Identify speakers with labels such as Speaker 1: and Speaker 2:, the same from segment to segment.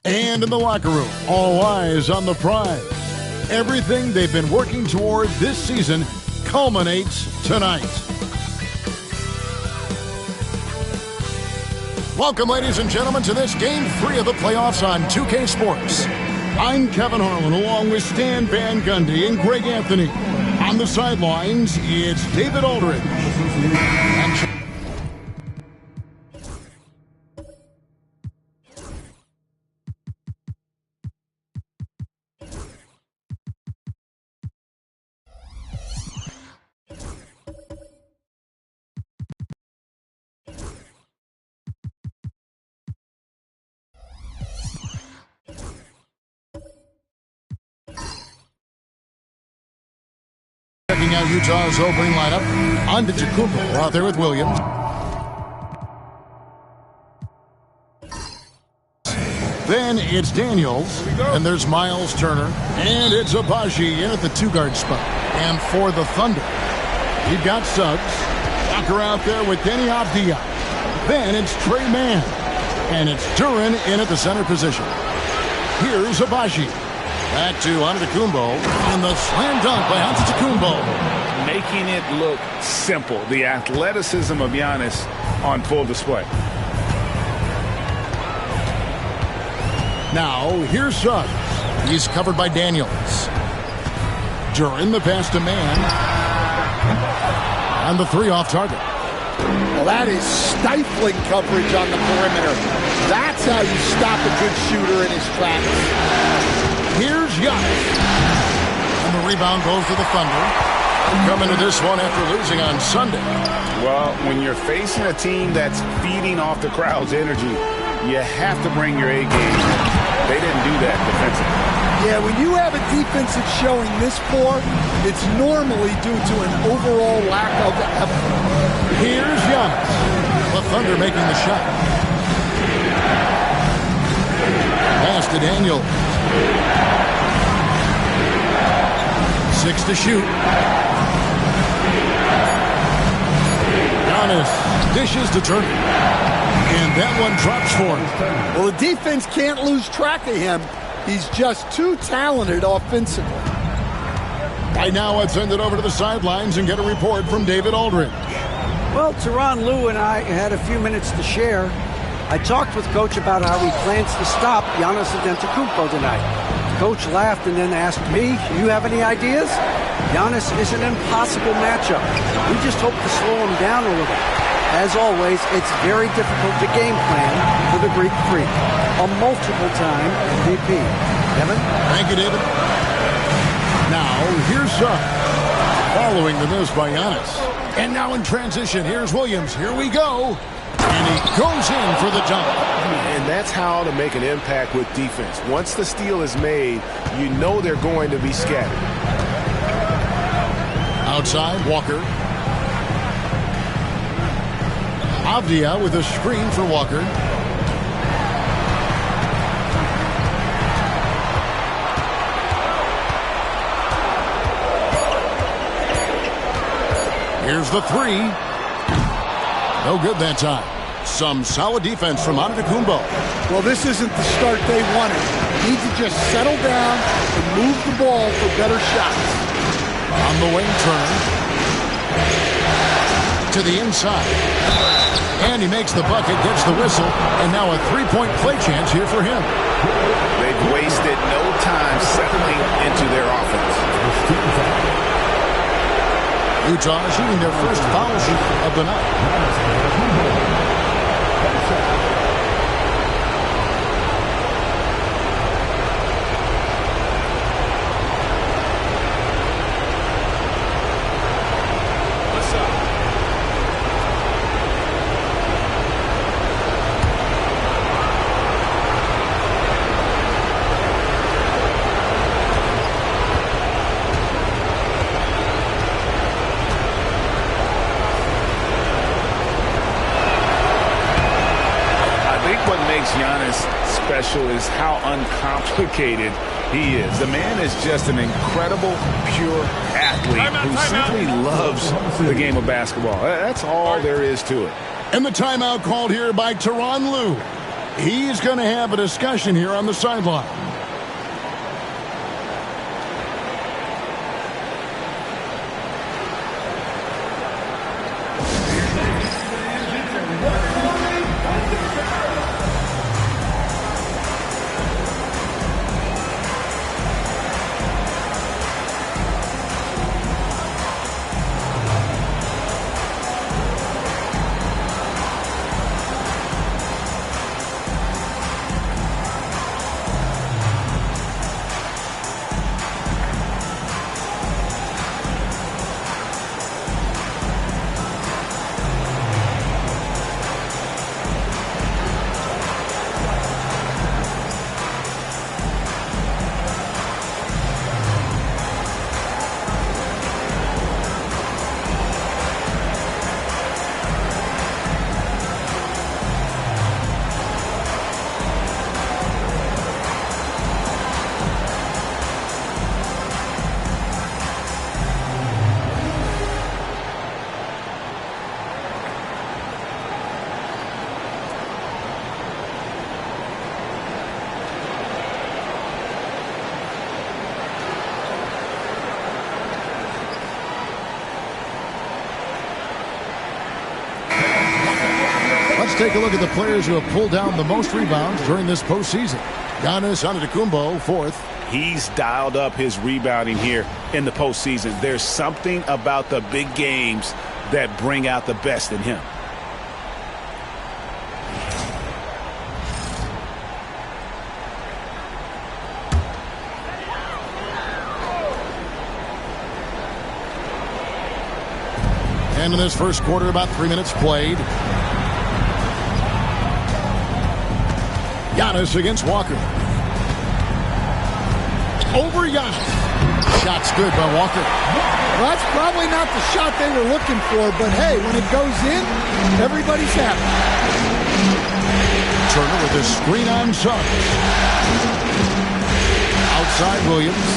Speaker 1: And in the locker room, all eyes on the prize. Everything they've been working toward this season culminates tonight. Welcome, ladies and gentlemen, to this Game 3 of the playoffs on 2K Sports. I'm Kevin Harlan, along with Stan Van Gundy and Greg Anthony. On the sidelines, it's David Aldridge. Checking out Utah's opening lineup. Antetokounmpo out there with Williams. Then it's Daniels, and there's Miles Turner, and it's Abaji in at the two-guard spot. And for the Thunder, you've got Suggs, Walker out there with Denny Avdia. Then it's Trey Mann, and it's Duran in at the center position. Here's Abaji. Back to Antetokounmpo, and the slam dunk by Antetokounmpo.
Speaker 2: Making it look simple. The athleticism of Giannis on full display.
Speaker 1: Now, here's Suggs. He's covered by Daniels. Duran, the pass to Mann. And the three off target.
Speaker 3: Well, that is stifling coverage on the perimeter. That's how you stop a good shooter in his tracks.
Speaker 1: Here's Giannis. And the rebound goes to the Thunder. Coming to this one after losing on Sunday.
Speaker 2: Well, when you're facing a team that's feeding off the crowd's energy, you have to bring your A game. They didn't do that defensively.
Speaker 3: Yeah, when you have a defense that's showing this poor, it's normally due to an overall lack of effort.
Speaker 1: Here's Giannis. The Thunder making the shot. Pass to Daniels. 6 to shoot. Giannis dishes to Turner. And that one drops for him.
Speaker 3: Well, the defense can't lose track of him. He's just too talented offensively.
Speaker 1: Right now, let's send it over to the sidelines and get a report from David Aldridge.
Speaker 4: Well, Tyronn Lue and I had a few minutes to share. I talked with Coach about how he plans to stop Giannis Antetokounmpo tonight. Coach laughed and then asked me, "Do you have any ideas?" Giannis is an impossible matchup. We just hope to slow him down a little. As always, it's very difficult to game plan for the Greek Freak, a multiple-time MVP. Kevin?
Speaker 1: Thank you, David. Now, here's Suggs, following the miss by Giannis. And now in transition, here's Williams. Here we go. And he goes in for the dunk.
Speaker 5: And that's how to make an impact with defense. Once the steal is made, you know they're going to be scattered.
Speaker 1: Outside, Walker. Avdia with a screen for Walker. Here's the three. No good that time. Some solid defense from Antetokounmpo.
Speaker 3: Well, this isn't the start they wanted. Need to just settle down and move the ball for better shots.
Speaker 1: On the wing, Turner. To the inside. And he makes the bucket, gets the whistle, and now a three-point play chance here for him.
Speaker 2: They've wasted no time settling into their offense.
Speaker 1: Utah shooting their first foul shoot of the night.
Speaker 2: Special is how uncomplicated he is. The man is just an incredible, pure athlete who simply loves the game of basketball. That's all there is to it.
Speaker 1: And the timeout called here by Tyronn Lue. He's going to have a discussion here on the sideline. Let's take a look at the players who have pulled down the most rebounds during this postseason. Giannis Antetokounmpo, fourth.
Speaker 2: He's dialed up his rebounding here in the postseason. There's something about the big games that bring out the best in him.
Speaker 1: And in this first quarter, about 3 minutes played. Giannis against Walker. Over Giannis. Shot's good by Walker.
Speaker 3: Well, that's probably not the shot they were looking for, but hey, when it goes in, everybody's happy.
Speaker 1: Turner with his screen on Suggs. Outside Williams.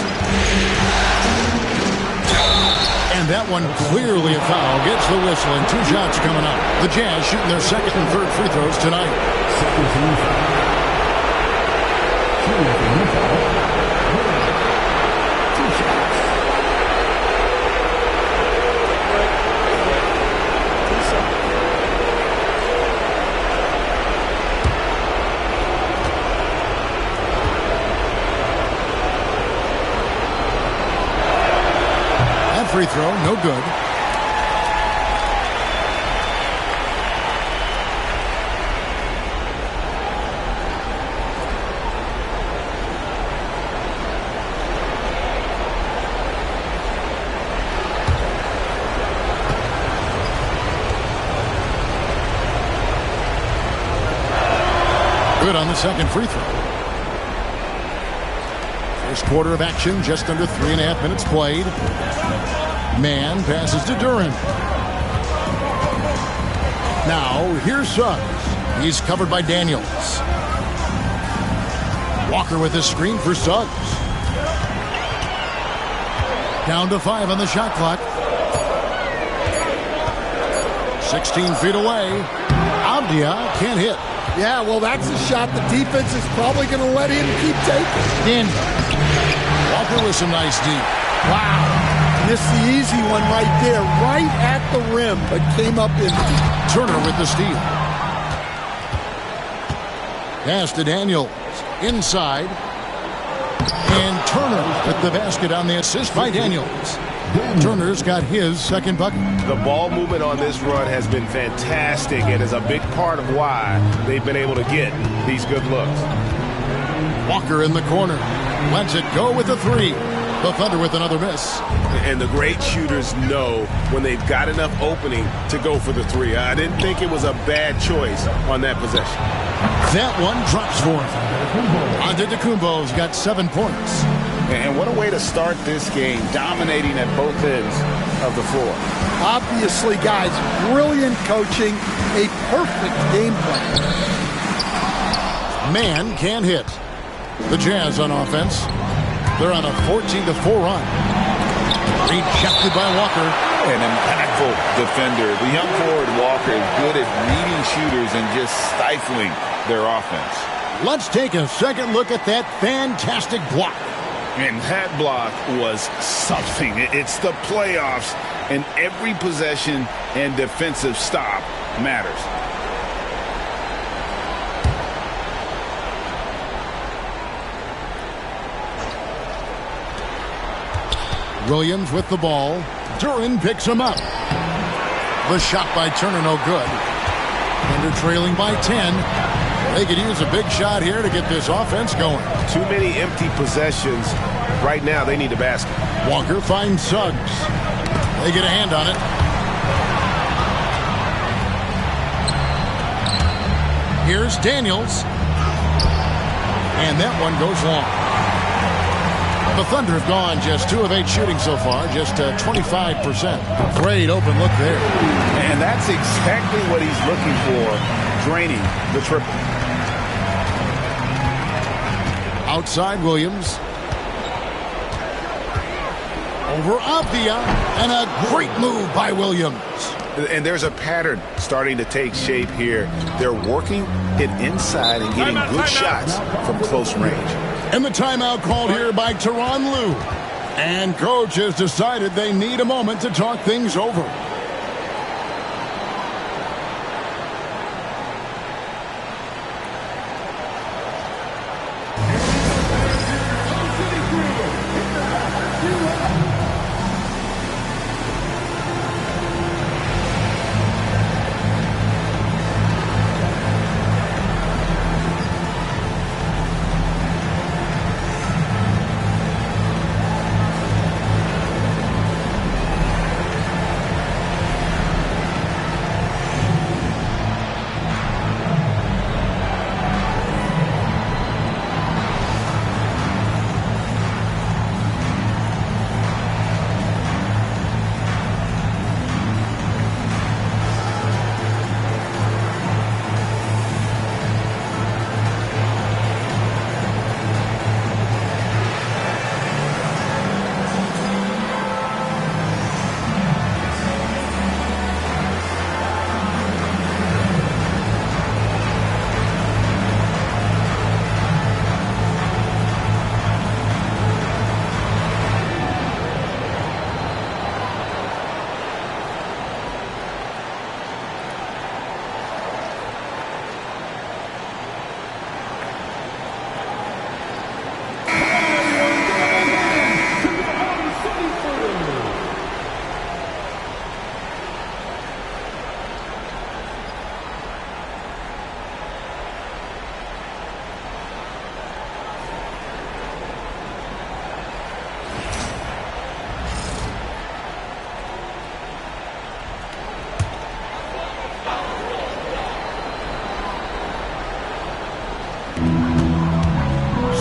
Speaker 1: And that one clearly a foul. Gets the whistle and 2 shots coming up. The Jazz shooting their second and third free throws tonight. That free throw, no good. Good on the second free throw. First quarter of action, just under 3.5 minutes played. Man passes to Duran. Now, here's Suggs. He's covered by Daniels. Walker with his screen for Suggs. Down to 5 on the shot clock. 16 feet away. Abdia can't hit.
Speaker 3: Yeah, well, that's a shot the defense is probably going to let him keep taking.
Speaker 1: Walker with some nice deep.
Speaker 3: Wow. Missed the easy one right there, right at the rim, but came up empty.
Speaker 1: Turner with the steal. Pass to Daniels. Inside. And Turner with the basket on the assist by Daniels. Turner's got his second bucket.
Speaker 5: The ball movement on this run has been fantastic and is a big part of why they've been able to get these good looks.
Speaker 1: Walker in the corner. Lets it go with a 3. The Thunder with another miss.
Speaker 5: And the great shooters know when they've got enough opening to go for the 3. I didn't think it was a bad choice on that possession.
Speaker 1: That one drops for him. Antetokounmpo's got 7 points.
Speaker 2: And what a way to start this game, dominating at both ends of the floor.
Speaker 3: Obviously, guys, brilliant coaching, a perfect game plan.
Speaker 1: Man can't hit. The Jazz on offense. They're on a 14-4 run. Rejected by Walker.
Speaker 2: An wonderful defender. The young forward Walker is good at reading shooters and just stifling their offense.
Speaker 1: Let's take a second look at that fantastic block.
Speaker 2: And that block was something. It's the playoffs, and every possession and defensive stop matters.
Speaker 1: Williams with the ball. Duran picks him up. The shot by Turner, no good. Thunder trailing by 10. They could use a big shot here to get this offense going.
Speaker 5: Too many empty possessions. Right now, they need a basket.
Speaker 1: Walker finds Suggs. They get a hand on it. Here's Daniels. And that one goes long. The Thunder have gone just 2 of 8 shooting so far, just 25%. Great open look there.
Speaker 2: And that's exactly what he's looking for, draining the triple.
Speaker 1: Outside Williams. Over Avdia, and a great move by Williams.
Speaker 2: And there's a pattern starting to take shape here. They're working it inside and getting good shots from close range.
Speaker 1: And the timeout called here by Tyronn Lue. And coach has decided they need a moment to talk things over.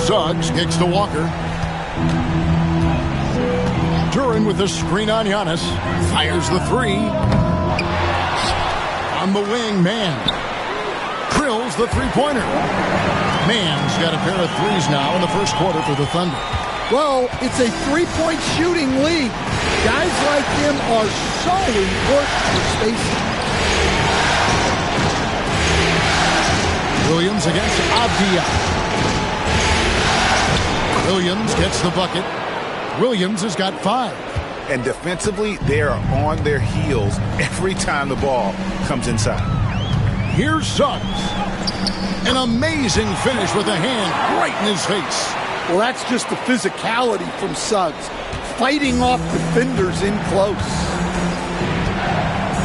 Speaker 1: Suggs kicks to Walker. Duran with the screen on Giannis. Fires the three. On the wing, Mann. Drills the three-pointer. Mann's got a pair of threes now in the first quarter for the Thunder.
Speaker 3: Well, it's a three-point shooting league. Guys like him are so important for spacing.
Speaker 1: Williams against Avdia. Williams gets the bucket. Williams has got 5.
Speaker 2: And defensively, they are on their heels every time the ball comes inside.
Speaker 1: Here's Suggs. An amazing finish with a hand right in his face.
Speaker 3: Well, that's just the physicality from Suggs. Fighting off defenders in close.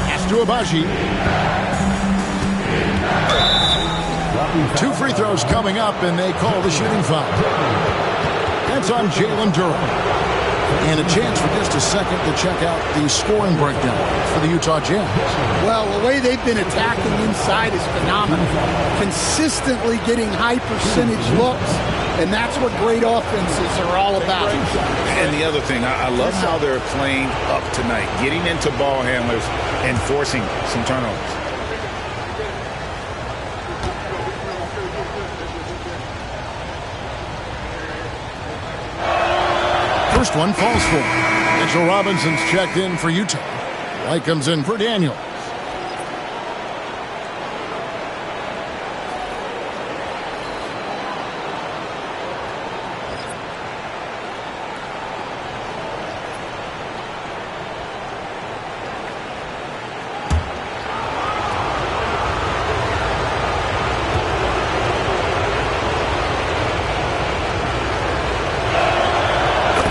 Speaker 1: Pass to Abaji. 2 free throws coming up, and they call the shooting foul. That's on Jalen Duran. And a chance for just a second to check out the scoring breakdown for the Utah Jazz.
Speaker 3: Well, the way they've been attacking inside is phenomenal. Consistently getting high percentage looks, and that's what great offenses are all about.
Speaker 2: And the other thing, I love how they're playing up tonight, getting into ball handlers and forcing some turnovers.
Speaker 1: First one falls for him. Mitchell Robinson's checked in for Utah. White comes in for Daniels.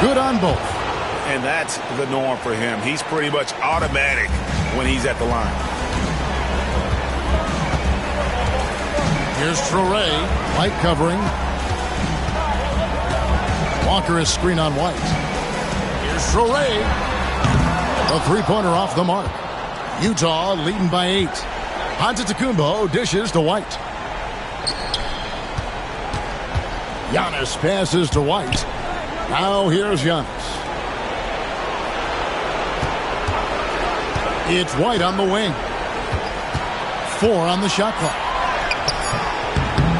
Speaker 1: Good on both.
Speaker 2: And that's the norm for him. He's pretty much automatic when he's at the line.
Speaker 1: Here's Traore. White covering. Walker is screen on White. Here's Traore. A three-pointer off the mark. Utah leading by 8. Antetokounmpo dishes to White. Giannis passes to White. Now here's Giannis. It's White on the wing. 4 on the shot clock.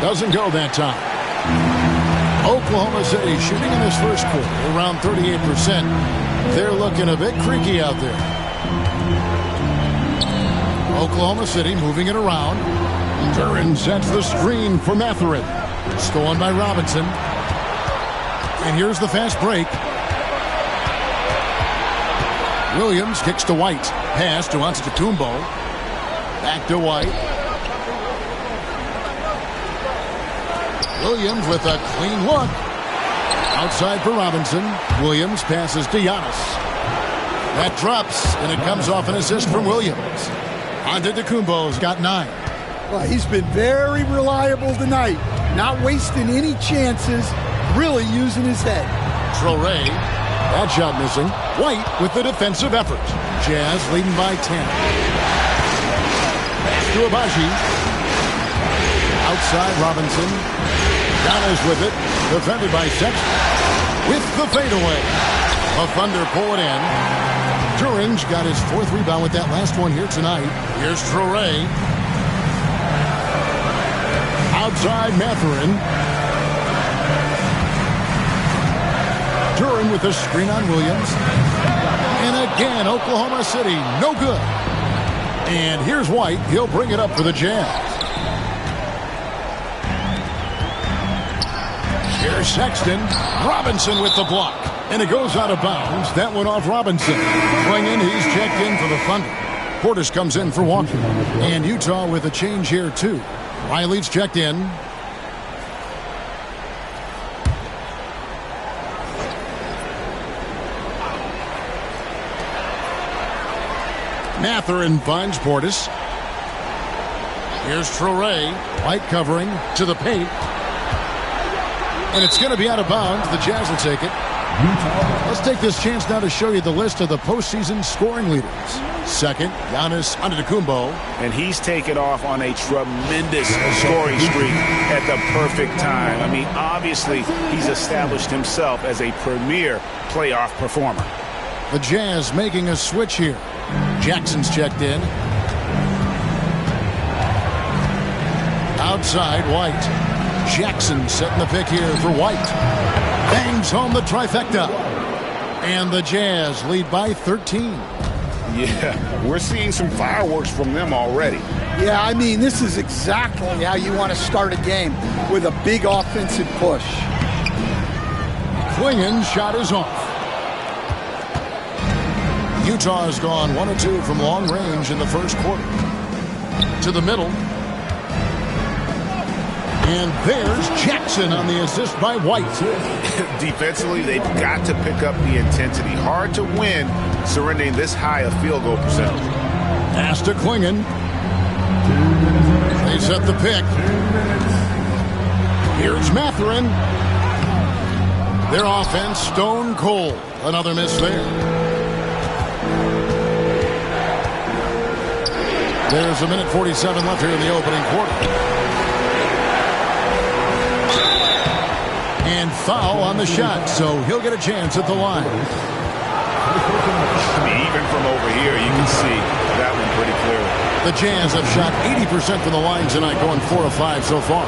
Speaker 1: Doesn't go that time. Oklahoma City shooting in this first quarter around 38%. They're looking a bit creaky out there. Oklahoma City moving it around. Duran sets the screen for Mathurin. Stolen by Robinson. And here's the fast break. Williams kicks to White. Pass to Antetokounmpo. Back to White. Williams with a clean look. Outside for Robinson. Williams passes to Giannis. That drops, and it comes off an assist from Williams. Antetokounmpo's got 9.
Speaker 3: Well, he's been very reliable tonight. Not wasting any chances. Really using his head.
Speaker 1: Traore. That shot missing. White with the defensive effort. Jazz leading by 10. Pass to Abaji. Outside Robinson. Giannis with it. Defended by Sexton. With the fadeaway. The Thunder pull it in. Duran's got his 4th rebound with that last one here tonight. Here's Traore. Outside Mathurin. Duran with a screen on Williams. And again, Oklahoma City, no good. And here's White. He'll bring it up for the Jazz. Here's Sexton. Robinson with the block. And it goes out of bounds. That went off Robinson. Swinging, he's checked in for the Thunder. Portis comes in for Walker. And Utah with a change here, too. Riley's checked in. Mathurin finds Portis. Here's Traore. White covering to the paint. And it's going to be out of bounds. The Jazz will take it. Let's take this chance now to show you the list of the postseason scoring leaders. Second, Giannis Antetokounmpo.
Speaker 2: And he's taken off on a tremendous scoring streak at the perfect time. I mean, obviously, he's established himself as a premier playoff performer.
Speaker 1: The Jazz making a switch here. Jackson's checked in. Outside, White. Jackson setting the pick here for White. Bangs home the trifecta. And the Jazz lead by 13.
Speaker 2: Yeah, we're seeing some fireworks from them already.
Speaker 3: Yeah, I mean, this is exactly how you want to start a game, with a big offensive push.
Speaker 1: Clingan's shot is off. Utah has gone 1 of 2 from long range in the first quarter. To the middle. And there's Jackson on the assist by White.
Speaker 2: Defensively, they've got to pick up the intensity. Hard to win surrendering this high a field goal percentage.
Speaker 1: Pass to Clingan. They set the pick. Here's Mathurin. Their offense stone cold. Another miss there. There's a minute 47 left here in the opening quarter. And foul on the shot, so he'll get a chance at the line.
Speaker 2: I mean, even from over here, you can see that one pretty clearly.
Speaker 1: The Jazz have shot 80% from the line tonight, going 4 of 5 so far.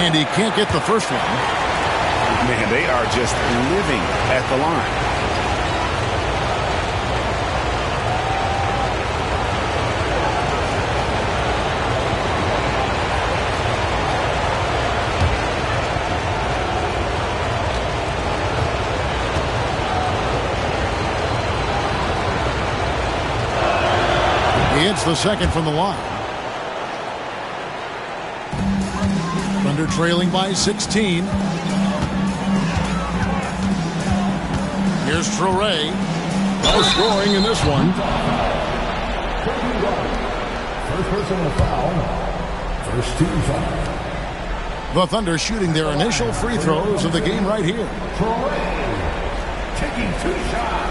Speaker 1: And he can't get the first one.
Speaker 2: Man, they are just living at the line.
Speaker 1: He hits the second from the line. Thunder trailing by 16. Here's Traore. No scoring in this one.
Speaker 6: First personal foul. First team foul.
Speaker 1: The Thunder shooting their initial free throws of the game right here.
Speaker 6: Traore taking 2 shots.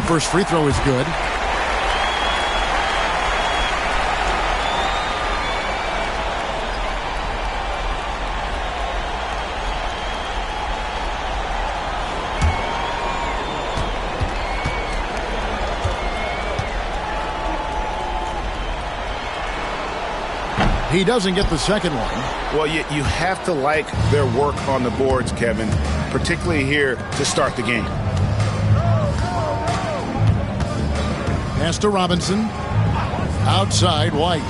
Speaker 1: First free throw is good. He doesn't get the second one.
Speaker 2: Well, you have to like their work on the boards, Kevin, particularly here to start the game.
Speaker 1: Pass to Robinson. Outside, White.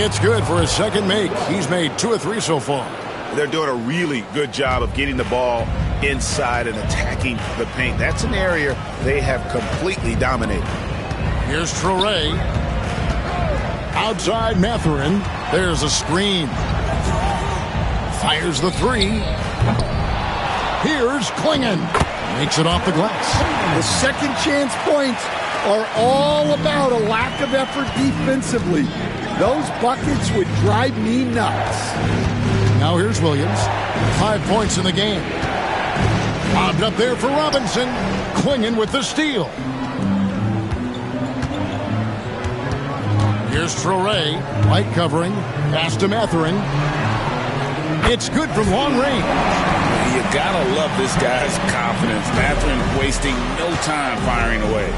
Speaker 1: It's good for his second make. He's made 2 of 3 so far.
Speaker 2: They're doing a really good job of getting the ball inside and attacking the paint. That's an area they have completely dominated.
Speaker 1: Here's Traore. Outside Mathurin. There's a screen. Fires the 3. Here's Klingon. Makes it off the glass.
Speaker 3: The second chance points are all about a lack of effort defensively. Those buckets would drive me nuts.
Speaker 1: Now here's Williams. 5 points in the game. Lobbed up there for Robinson. Klingon with the steal. Here's Traore. White covering. Pass to Mathurin. It's good from long range.
Speaker 2: You gotta love this guy's confidence. Mathurin wasting no time firing away.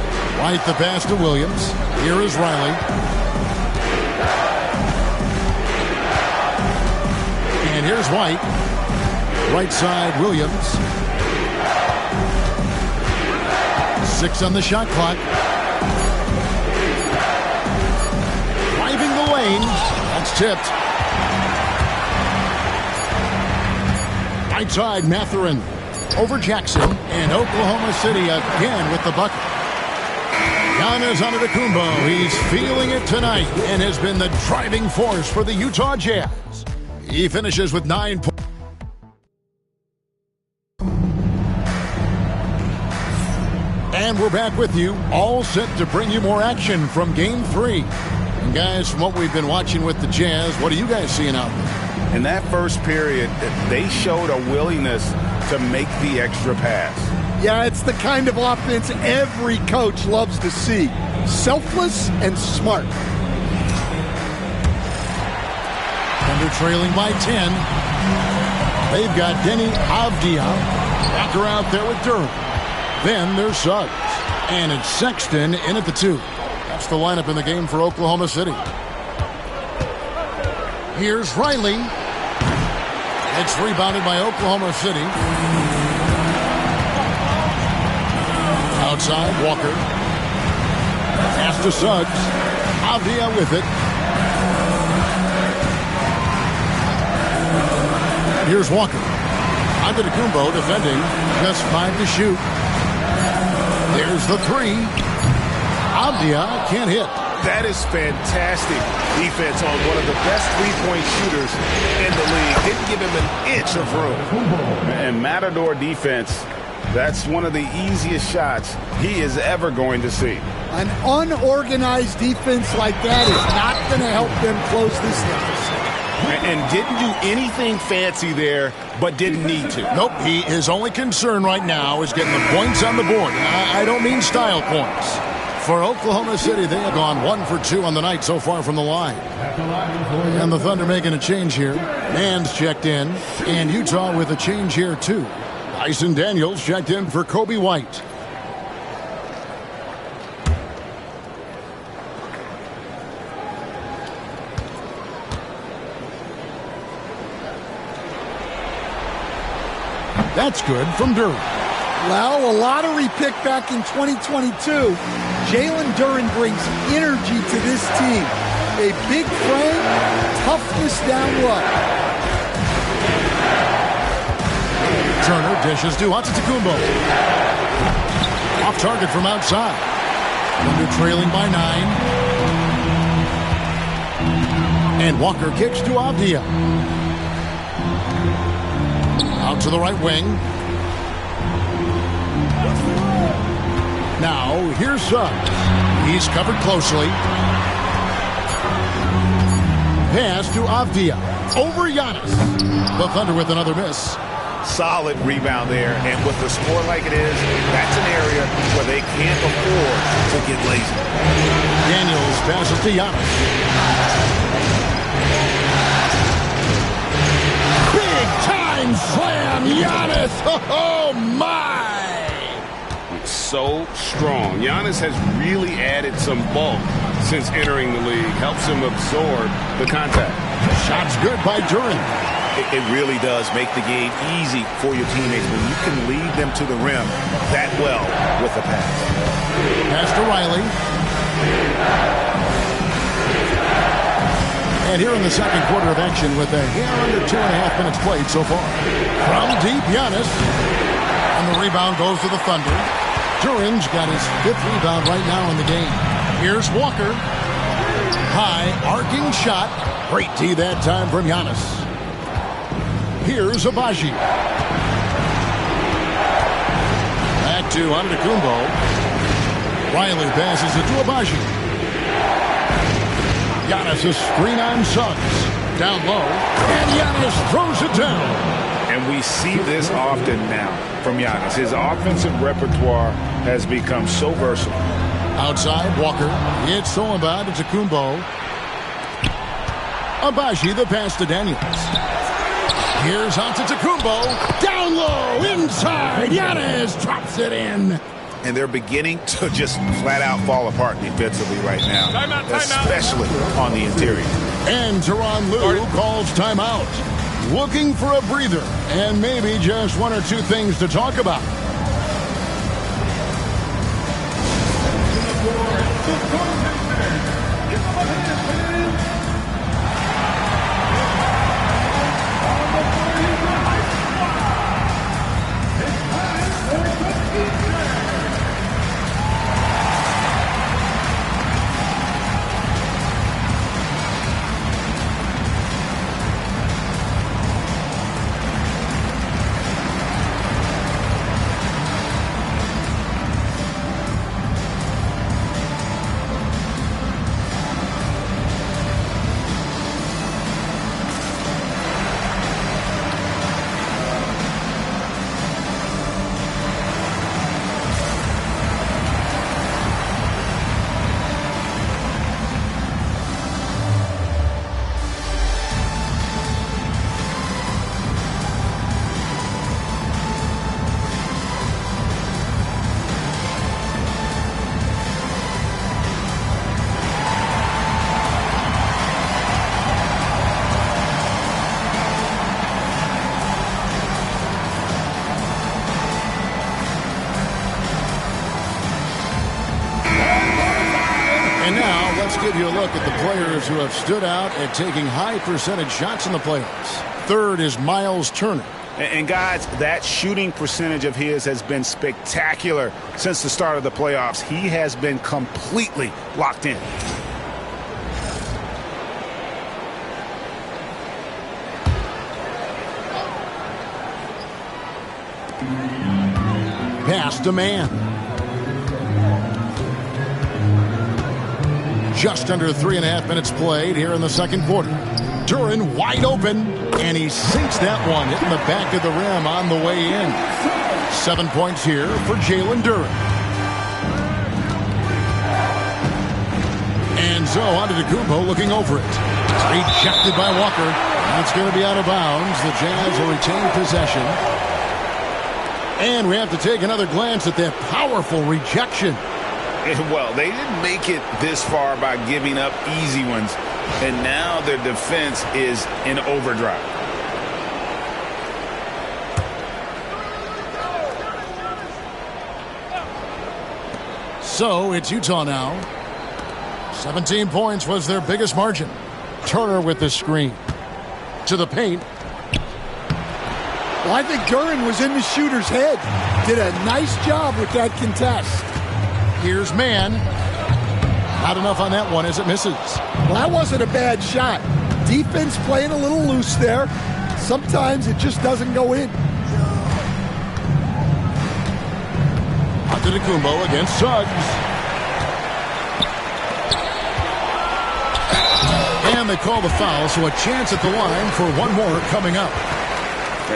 Speaker 1: White the pass to Williams. Here is Riley. And here's White. Right side, Williams. 6 on the shot clock. Driving the lane. That's tipped. Right side, Mathurin over Jackson, and Oklahoma City again with the bucket. Giannis Antetokounmpo, he's feeling it tonight and has been the driving force for the Utah Jazz. He finishes with 9 points. And we're back with you, all set to bring you more action from Game 3. And guys, from what we've been watching with the Jazz, what are you guys seeing out there?
Speaker 2: In that first period, they showed a willingness to make the extra pass.
Speaker 3: Yeah, it's the kind of offense every coach loves to see. Selfless and smart.
Speaker 1: Thunder trailing by 10. They've got Denny Avdia. Backer out there with Durham. Then there's Suggs. And it's Sexton in at the 2. That's the lineup in the game for Oklahoma City. Here's Riley. It's rebounded by Oklahoma City. Outside, Walker. Pass to Suggs. Avdia with it. Here's Walker. Antetokounmpo defending. Just 5 to shoot. There's the 3. Avdia can't hit.
Speaker 5: That is fantastic defense on one of the best three-point shooters in the league. Didn't give him an inch of room.
Speaker 2: And Matador defense, that's one of the easiest shots he is ever going to see.
Speaker 3: An unorganized defense like that is not going to help them close this deficit.
Speaker 5: And didn't do anything fancy there, but didn't need to.
Speaker 1: Nope, his only concern right now is getting the points on the board. I don't mean style points. For Oklahoma City, they have gone 1 for 2 on the night so far from the line. And the Thunder making a change here. Mann's checked in. And Utah with a change here, too. Dyson Daniels checked in for Kobe White. That's good from Duren.
Speaker 3: Well, a lottery pick back in 2022. Jalen Duren brings energy to this team. A big frame, toughness down low.
Speaker 1: Turner dishes to Antetokounmpo. Off target from outside. Thunder trailing by 9. And Walker kicks to Avdia. Out to the right wing. Now, here's Suggs. He's covered closely. Pass to Avdia. Over Giannis. The Thunder with another miss.
Speaker 2: Solid rebound there, and with the score like it is, that's an area where they can't afford to get lazy.
Speaker 1: Daniels passes to Giannis. Big time slam, Giannis! Oh my!
Speaker 5: So strong. Giannis has really added some bulk since entering the league. Helps him absorb the contact.
Speaker 1: Shot's good by Duren.
Speaker 2: It really does make the game easy for your teammates when you can lead them to the rim that well with a pass.
Speaker 1: Pass to Riley. And here in the second quarter of action with a hair under 2.5 minutes played so far. From deep, Giannis. And the rebound goes to the Thunder. Duren's got his 5th rebound right now in the game. Here's Walker. High, arcing shot. Great D that time from Giannis. Here's Abaji. Back to Antetokounmpo. Riley passes it to Abaji. Giannis a screen on Suggs. Down low. And Giannis throws it down.
Speaker 2: And we see this often now from Giannis. His offensive repertoire has become so versatile.
Speaker 1: Outside, Walker. It's so about Antetokounmpo. Abaji, the pass to Daniels. Here's Antetokounmpo. Down low, inside. Giannis drops it in.
Speaker 2: And they're beginning to just flat out fall apart defensively right now.
Speaker 5: Timeout.
Speaker 2: Especially on the interior.
Speaker 1: And Tyronn Lue calls timeout. Looking for a breather and maybe just 1 or 2 things to talk about. Give you a look at the players who have stood out at taking high percentage shots in the playoffs. Third is Myles Turner.
Speaker 2: And guys, that shooting percentage of his has been spectacular since the start of the playoffs. He has been completely locked in.
Speaker 1: Pass to Mann. Just under 3.5 minutes played here in the second quarter. Duren wide open, and he sinks that one, hitting the back of the rim on the way in. 7 points here for Jalen Duren. And so on to Kumbo looking over it. It's rejected by Walker. That's going to be out of bounds. The Jazz will retain possession. And we have to take another glance at that powerful rejection.
Speaker 2: Well, they didn't make it this far by giving up easy ones. And now their defense is in overdrive.
Speaker 1: So it's Utah now. 17 points was their biggest margin. Turner with the screen. To the paint.
Speaker 3: Well, I think Duren was in the shooter's head. Did a nice job with that contest.
Speaker 1: Here's Mann. Not enough on that one as it misses.
Speaker 3: Well, that wasn't a bad shot. Defense playing a little loose there. Sometimes it just doesn't go in.
Speaker 1: Kumbo against Suggs. And they call the foul, so a chance at the line for one more coming up.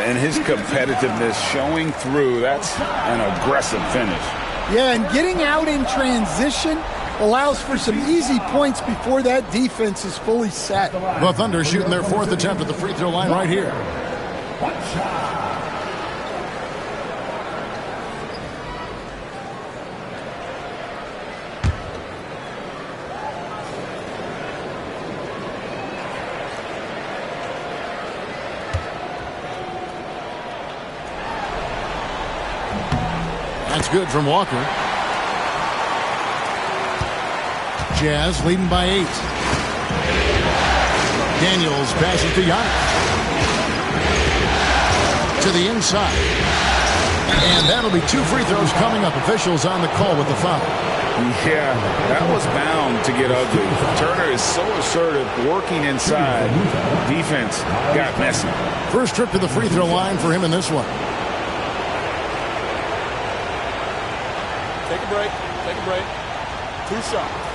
Speaker 2: And his competitiveness showing through. That's an aggressive finish.
Speaker 3: Yeah, and getting out in transition allows for some easy points before that defense is fully set.
Speaker 1: The Thunder shooting their fourth attempt at the free throw line right here. That's good from Walker. Jazz leading by 8. Daniels passes to Giannis. To the inside. And that'll be 2 free throws coming up. Officials on the call with the foul.
Speaker 2: Yeah, that was bound to get ugly. Turner is so assertive, working inside. Defense got messy.
Speaker 1: First trip to the free throw line for him in this one.
Speaker 7: Take a break. Take a break. 2 shots.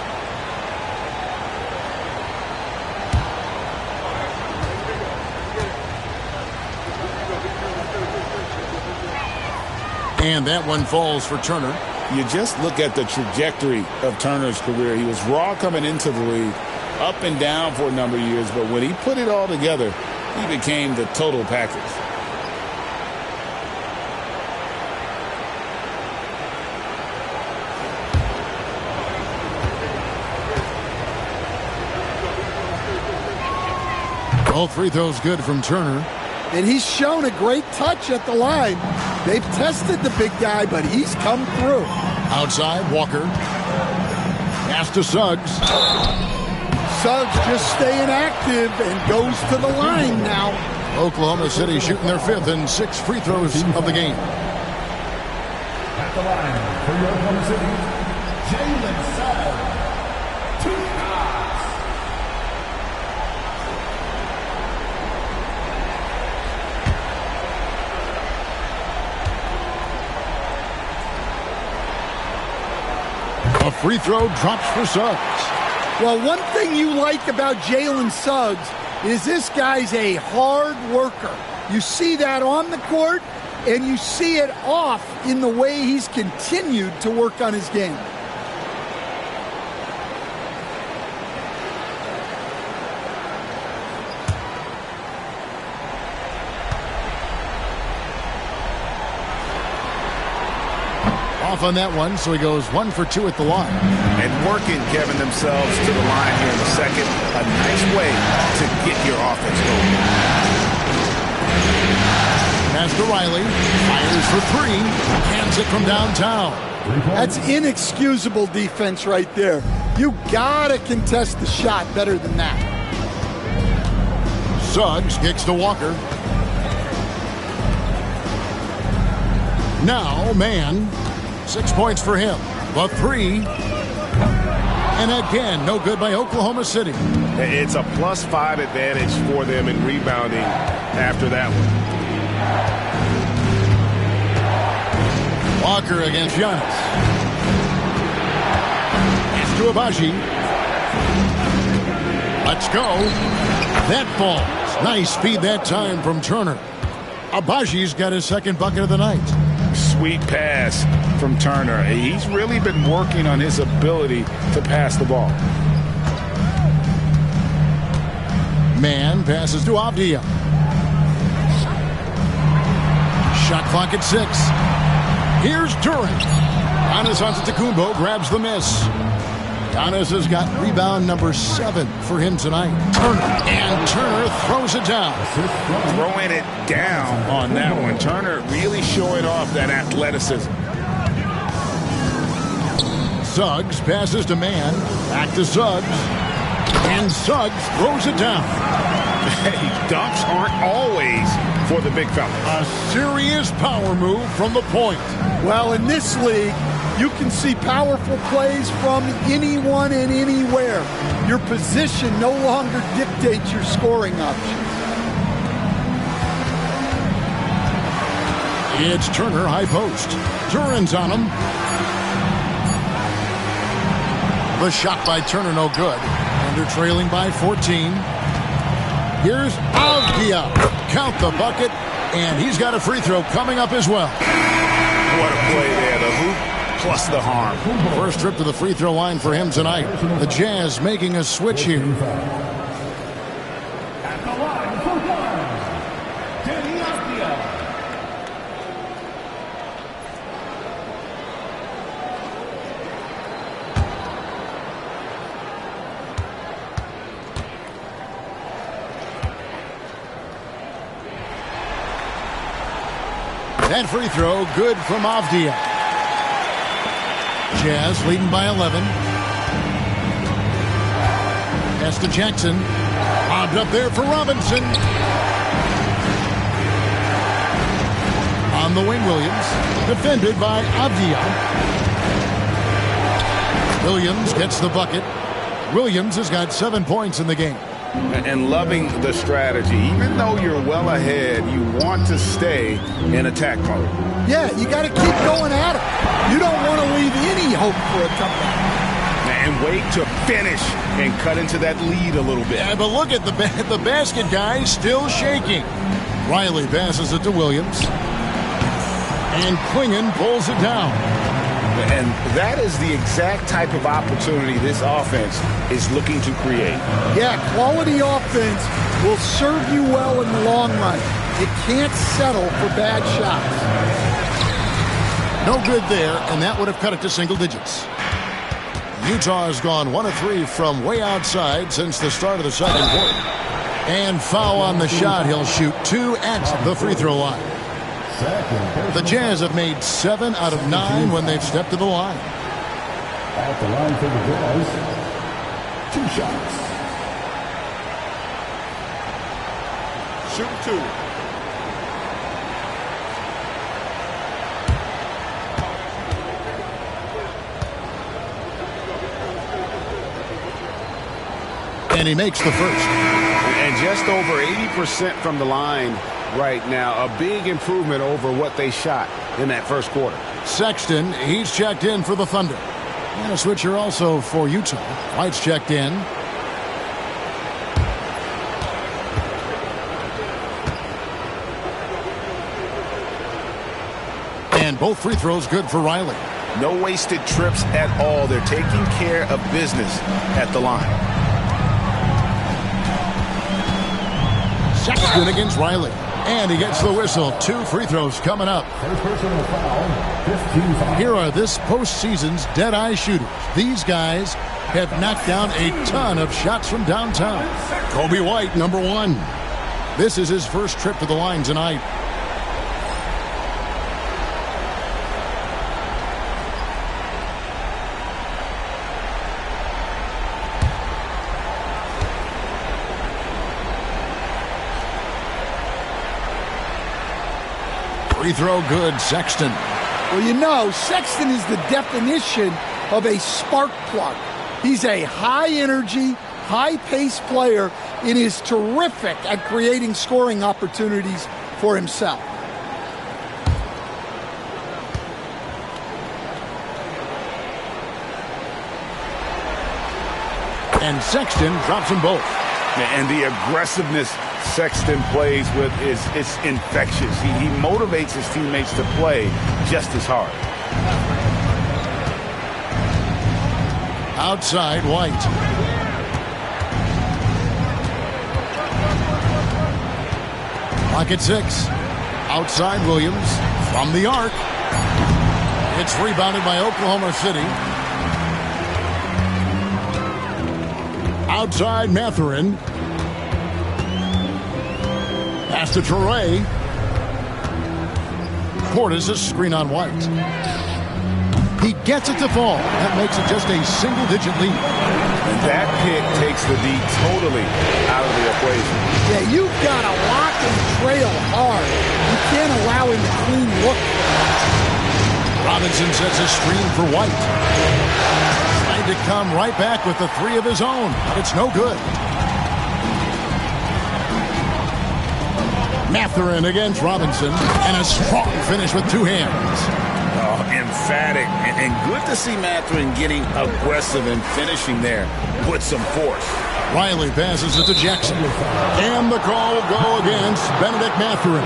Speaker 1: And that one falls for Turner.
Speaker 2: You just look at the trajectory of Turner's career. He was raw coming into the league, up and down for a number of years, but when he put it all together, he became the total package.
Speaker 1: All free throws good from Turner.
Speaker 3: And he's shown a great touch at the line. They've tested the big guy, but he's come through.
Speaker 1: Outside, Walker. Pass to Suggs.
Speaker 3: Suggs just staying active and goes to the line now.
Speaker 1: Oklahoma City shooting their 5th and 6th free throws of the game.
Speaker 6: At the line for your Oklahoma City, Jalen Suggs. 2 shots.
Speaker 1: A free throw drops for Suggs.
Speaker 3: Well, one thing you like about Jalen Suggs is this guy's a hard worker. You see that on the court, and you see it off in the way he's continued to work on his game.
Speaker 1: Off on that one, so he goes 1 for 2 at the line.
Speaker 2: And working, Kevin, themselves to the line here in the second. A nice way to get your offense going.
Speaker 1: Pass to Riley. Fires for 3. Hands it from downtown.
Speaker 3: That's inexcusable defense right there. You gotta contest the shot better than that.
Speaker 1: Suggs kicks to Walker. Now, Mann. 6 points for him. The 3. And again, no good by Oklahoma City.
Speaker 5: It's a +5 advantage for them in rebounding after that one.
Speaker 1: Walker against Giannis. Pass to Abaji. Let's go. That falls. Nice speed that time from Turner. Abaji's got his 2nd bucket of the night.
Speaker 2: Sweet pass from Turner. He's really been working on his ability to pass the ball.
Speaker 1: Man passes to Avdia. Shot clock at 6. Here's Duran. Giannis Antetokounmpo grabs the miss. Giannis has got rebound number 7 for him tonight. Turner throws it down.
Speaker 2: Throwing it down on that one. Turner really showing off that athleticism.
Speaker 1: Suggs passes to Man. Back to Suggs. And Suggs throws it down.
Speaker 2: Hey, dunks aren't always for the big fella.
Speaker 1: A serious power move from the point.
Speaker 3: Well, in this league, you can see powerful plays from anyone and anywhere. Your position no longer dictates your scoring options.
Speaker 1: It's Turner high post. Duran's on him. The shot by Turner no good. And they're trailing by 14. Here's Avdia. Count the bucket. And he's got a free throw coming up as well.
Speaker 2: What a play there. The hoop plus the harm.
Speaker 1: First trip to the free throw line for him tonight. The Jazz making a switch here.
Speaker 6: At the line for one, Danny Avdia.
Speaker 1: That free throw good from Avdia. Jazz leading by 11. Pass to Jackson. Bobbed up there for Robinson. On the wing, Williams. Defended by Avdia. Williams gets the bucket. Williams has got 7 points in the game.
Speaker 2: And loving the strategy. Even though you're well ahead, you want to stay in attack mode.
Speaker 3: Yeah, you got to keep going at it. You don't want to leave any hope for a comeback.
Speaker 2: And wait to finish and cut into that lead a little bit.
Speaker 1: Yeah, but look at the basket guy still shaking. Riley passes it to Williams. And Klingon pulls it down.
Speaker 2: And that is the exact type of opportunity this offense is looking to create.
Speaker 3: Yeah, quality offense will serve you well in the long run. You can't settle for bad shots.
Speaker 1: No good there, and that would have cut it to single digits. Utah has gone 1 of 3 from way outside since the start of the second quarter. And foul on the shot. He'll shoot 2 at the free throw line. The Jazz have made 7 out of 9 when they've stepped to the line.
Speaker 6: At the line for the Jazz, 2 shots.
Speaker 7: Shoot 2.
Speaker 1: And he makes the first.
Speaker 5: And just over 80% from the line right now. A big improvement over what they shot in that first quarter.
Speaker 1: Sexton, he's checked in for the Thunder. And a switcher also for Utah. White's checked in. And both free throws good for Riley.
Speaker 2: No wasted trips at all. They're taking care of business at the line.
Speaker 1: Sexton against Riley. And he gets the whistle. 2 free throws coming up.
Speaker 6: First personal foul, 15 fouls.
Speaker 1: Here are this postseason's dead-eye shooters. These guys have knocked down a ton of shots from downtown. Kobe White, number 1. This is his first trip to the line tonight. Free throw good, Sexton.
Speaker 3: Well, you know, Sexton is the definition of a spark plug. He's a high-energy, high-paced player and is terrific at creating scoring opportunities for himself.
Speaker 1: And Sexton drops them both.
Speaker 2: And the aggressiveness Sexton plays with it's infectious. He motivates his teammates to play just as hard.
Speaker 1: Outside, White. Clock at 6. Outside Williams from the arc. It's rebounded by Oklahoma City. Outside Mathurin. Pass to Toure. Portis a screen on White. He gets it to fall. That makes it just a single-digit lead.
Speaker 5: And that pick takes the D totally out of the equation.
Speaker 3: Yeah, you've got to lock and trail hard. You can't allow him to clean look.
Speaker 1: Robinson sets a screen for White. Trying to come right back with the three of his own. It's no good. Mathurin against Robinson. And a strong finish with two hands.
Speaker 2: Oh, emphatic. And good to see Mathurin getting aggressive and finishing there with some force.
Speaker 1: Riley passes it to Jackson. And the call will go against Benedict Mathurin.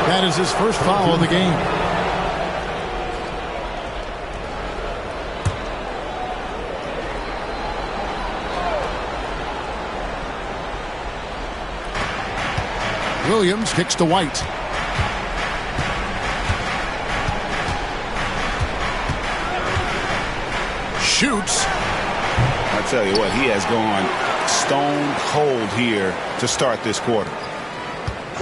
Speaker 1: That is his first foul of the game. Williams kicks to White. Shoots.
Speaker 2: I tell you what, he has gone stone cold here to start this quarter.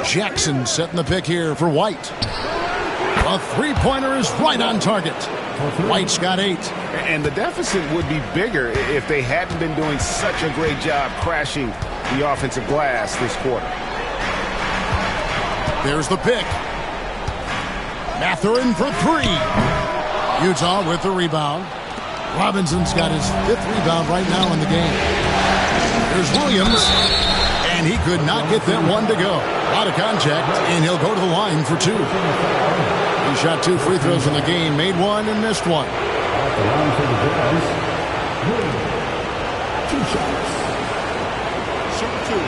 Speaker 1: Jackson setting the pick here for White. A three-pointer is right on target. White's got 8.
Speaker 5: And the deficit would be bigger if they hadn't been doing such a great job crashing the offensive glass this quarter.
Speaker 1: There's the pick. Mathurin for 3. Utah with the rebound. Robinson's got his 5th rebound right now in the game. There's Williams. And he could not get that one to go. Out of contact, and he'll go to the line for 2. He shot 2 free throws in the game, made 1 and missed 1.
Speaker 6: At the line for the Jazz, 2 shots.
Speaker 7: Shoot 2.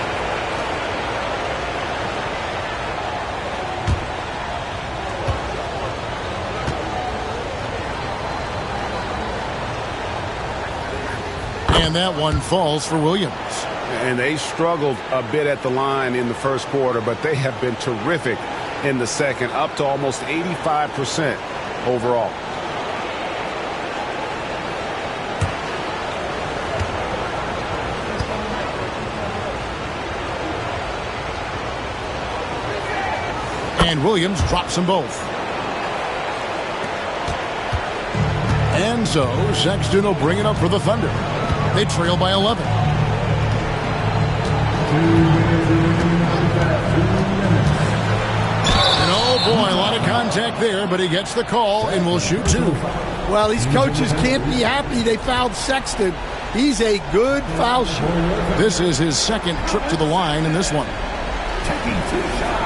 Speaker 1: And that one falls for Williams.
Speaker 5: And they struggled a bit at the line in the first quarter, but they have been terrific in the second, up to almost 85% overall.
Speaker 1: And Williams drops them both. And so Sexton will bring it up for the Thunder. They trail by 11. And oh boy, a lot of contact there, but he gets the call and will shoot 2.
Speaker 3: Well, these coaches can't be happy they fouled Sexton. He's a good foul shooter.
Speaker 1: This is his 2nd trip to the line in this one.
Speaker 6: Taking 2 shots.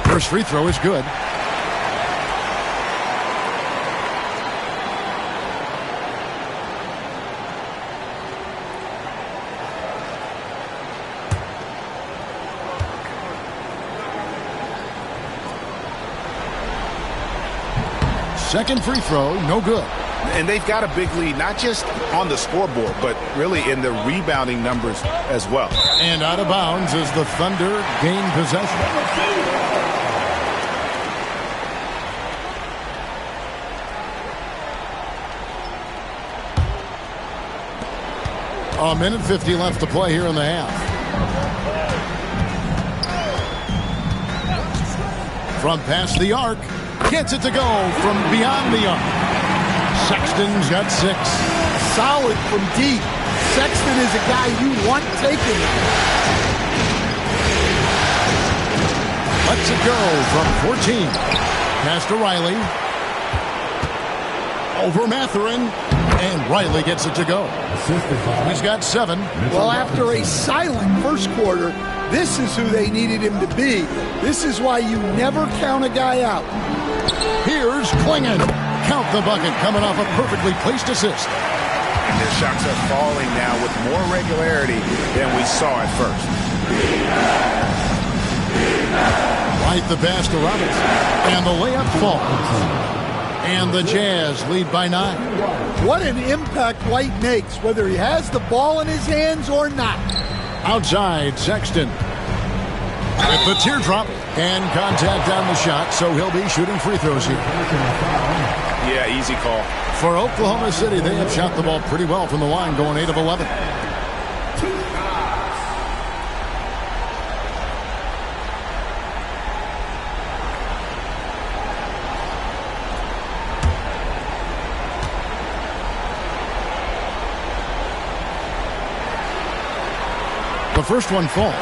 Speaker 1: First free throw is good. Second free throw, no good.
Speaker 2: And they've got a big lead, not just on the scoreboard, but really in the rebounding numbers as well.
Speaker 1: And out of bounds as the Thunder gain possession. A minute 50 left to play here in the half. From past the arc. Gets it to go from beyond the arc. Sexton's got 6.
Speaker 3: Solid from deep. Sexton is a guy you want taking it.
Speaker 1: Lets it go from 14. Pass to Riley. Over Mathurin. And Riley gets it to go. He's got 7.
Speaker 3: Well, after a silent first quarter, this is who they needed him to be. This is why you never count a guy out.
Speaker 1: Here's Klingon. Count the bucket coming off a perfectly placed assist.
Speaker 2: And their shots are falling now with more regularity than we saw at first.
Speaker 1: White the pass to Robinson. And the layup falls. And the Jazz lead by 9.
Speaker 3: What an impact White makes, whether he has the ball in his hands or not.
Speaker 1: Outside, Sexton. With the teardrop and contact on the shot, so he'll be shooting free throws here.
Speaker 2: Yeah, easy call.
Speaker 1: For Oklahoma City, they have shot the ball pretty well from the line, going 8 of 11. The first one falls.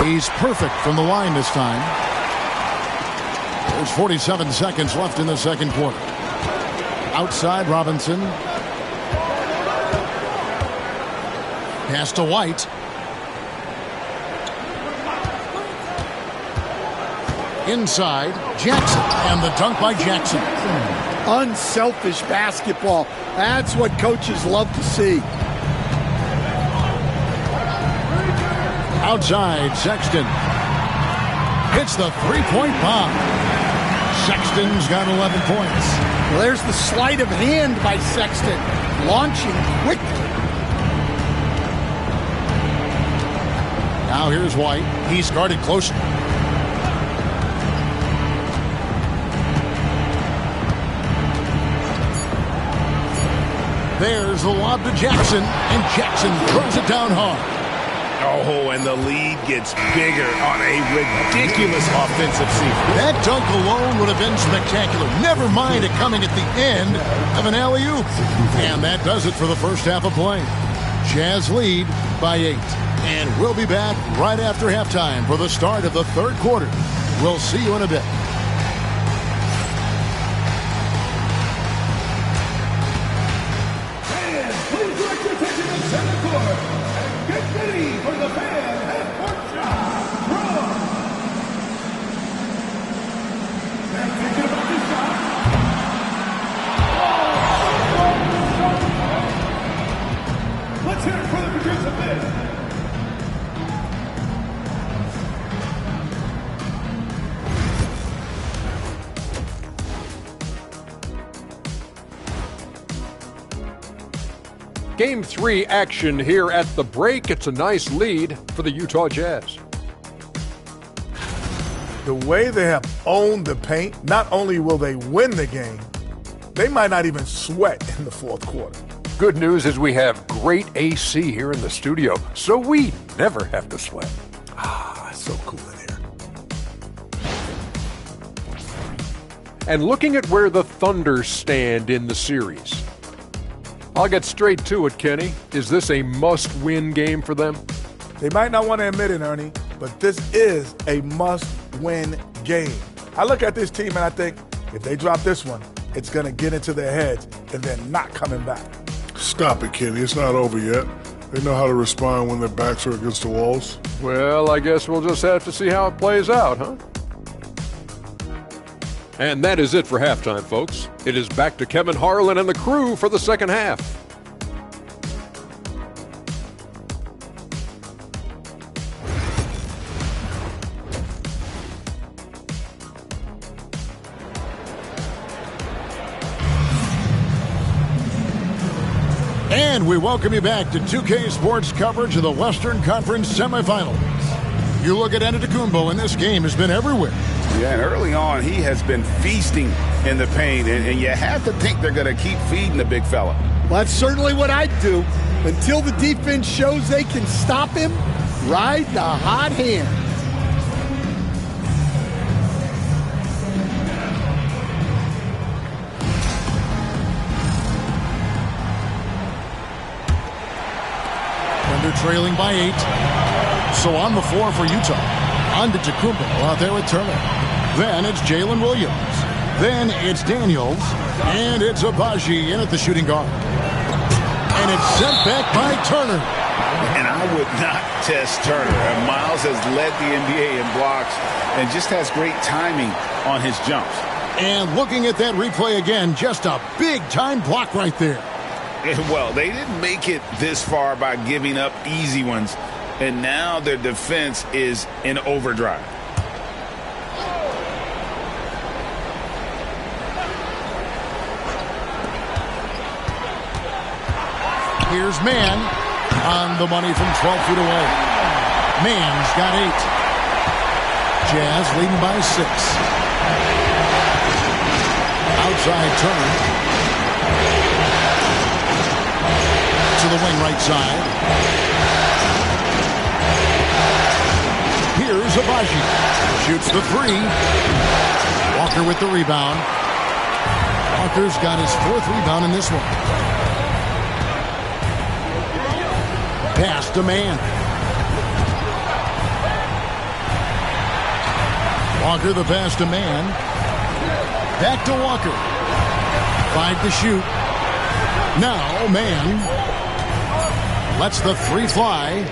Speaker 1: He's perfect from the line this time. There's 47 seconds left in the second quarter. Outside, Robinson. Pass to White. Inside, Jackson. And the dunk by Jackson.
Speaker 3: Unselfish basketball. That's what coaches love to see.
Speaker 1: Outside, Sexton. Hits the three-point bomb. Sexton's got 11 points.
Speaker 3: Well, there's the sleight of hand by Sexton. Launching quickly.
Speaker 1: Now here's White. He's guarded closer. There's the lob to Jackson, and Jackson throws it down hard.
Speaker 2: Oh, and the lead gets bigger on a ridiculous offensive sequence.
Speaker 1: That dunk alone would have been spectacular. Never mind it coming at the end of an alley-oop. And that does it for the first half of play. Jazz lead by 8. And we'll be back right after halftime for the start of the third quarter. We'll see you in a bit.
Speaker 8: Game 3 action here at the break. It's a nice lead for the Utah Jazz.
Speaker 7: The way they have owned the paint, not only will they win the game, they might not even sweat in the fourth quarter.
Speaker 8: Good news is we have great AC here in the studio, so we never have to sweat.
Speaker 7: So cool in here.
Speaker 8: And looking at where the Thunder stand in the series, I'll get straight to it, Kenny. Is this a must-win game for them?
Speaker 7: They might not want to admit it, Ernie, but this is a must-win game. I look at this team and I think if they drop this one, it's going to get into their heads and they're not coming back.
Speaker 9: Stop it, Kenny. It's not over yet. They know how to respond when their backs are against the walls.
Speaker 8: Well, I guess we'll just have to see how it plays out, huh? And that is it for halftime, folks. It is back to Kevin Harlan and the crew for the second half.
Speaker 1: And we welcome you back to 2K Sports coverage of the Western Conference semifinals. You look at Antetokounmpo, and this game has been everywhere.
Speaker 2: Yeah, and early on, he has been feasting in the paint, and you have to think they're going to keep feeding the big fella.
Speaker 3: Well, that's certainly what I'd do. Until the defense shows they can stop him, ride the hot hand.
Speaker 1: Thunder trailing by 8. So on the floor for Utah. Antetokounmpo out there with Turner. Then it's Jalen Williams. Then it's Daniels. And it's Abaji in at the shooting guard. And it's sent back by Turner.
Speaker 2: And I would not test Turner. Miles has led the NBA in blocks and just has great timing on his jumps.
Speaker 1: And looking at that replay again, just a big-time block right there.
Speaker 2: Well, they didn't make it this far by giving up easy ones, and now their defense is in overdrive.
Speaker 1: Here's Mann on the money from 12 feet away. Mann's got 8. Jazz leading by 6. Outside Turner. To the wing right side. Here's Abaji. Shoots the 3. Walker with the rebound. Walker's got his 4th rebound in this one. Pass to Mann. Walker the pass to Mann. Back to Walker. 5 to shoot. Now Mann lets the 3 fly.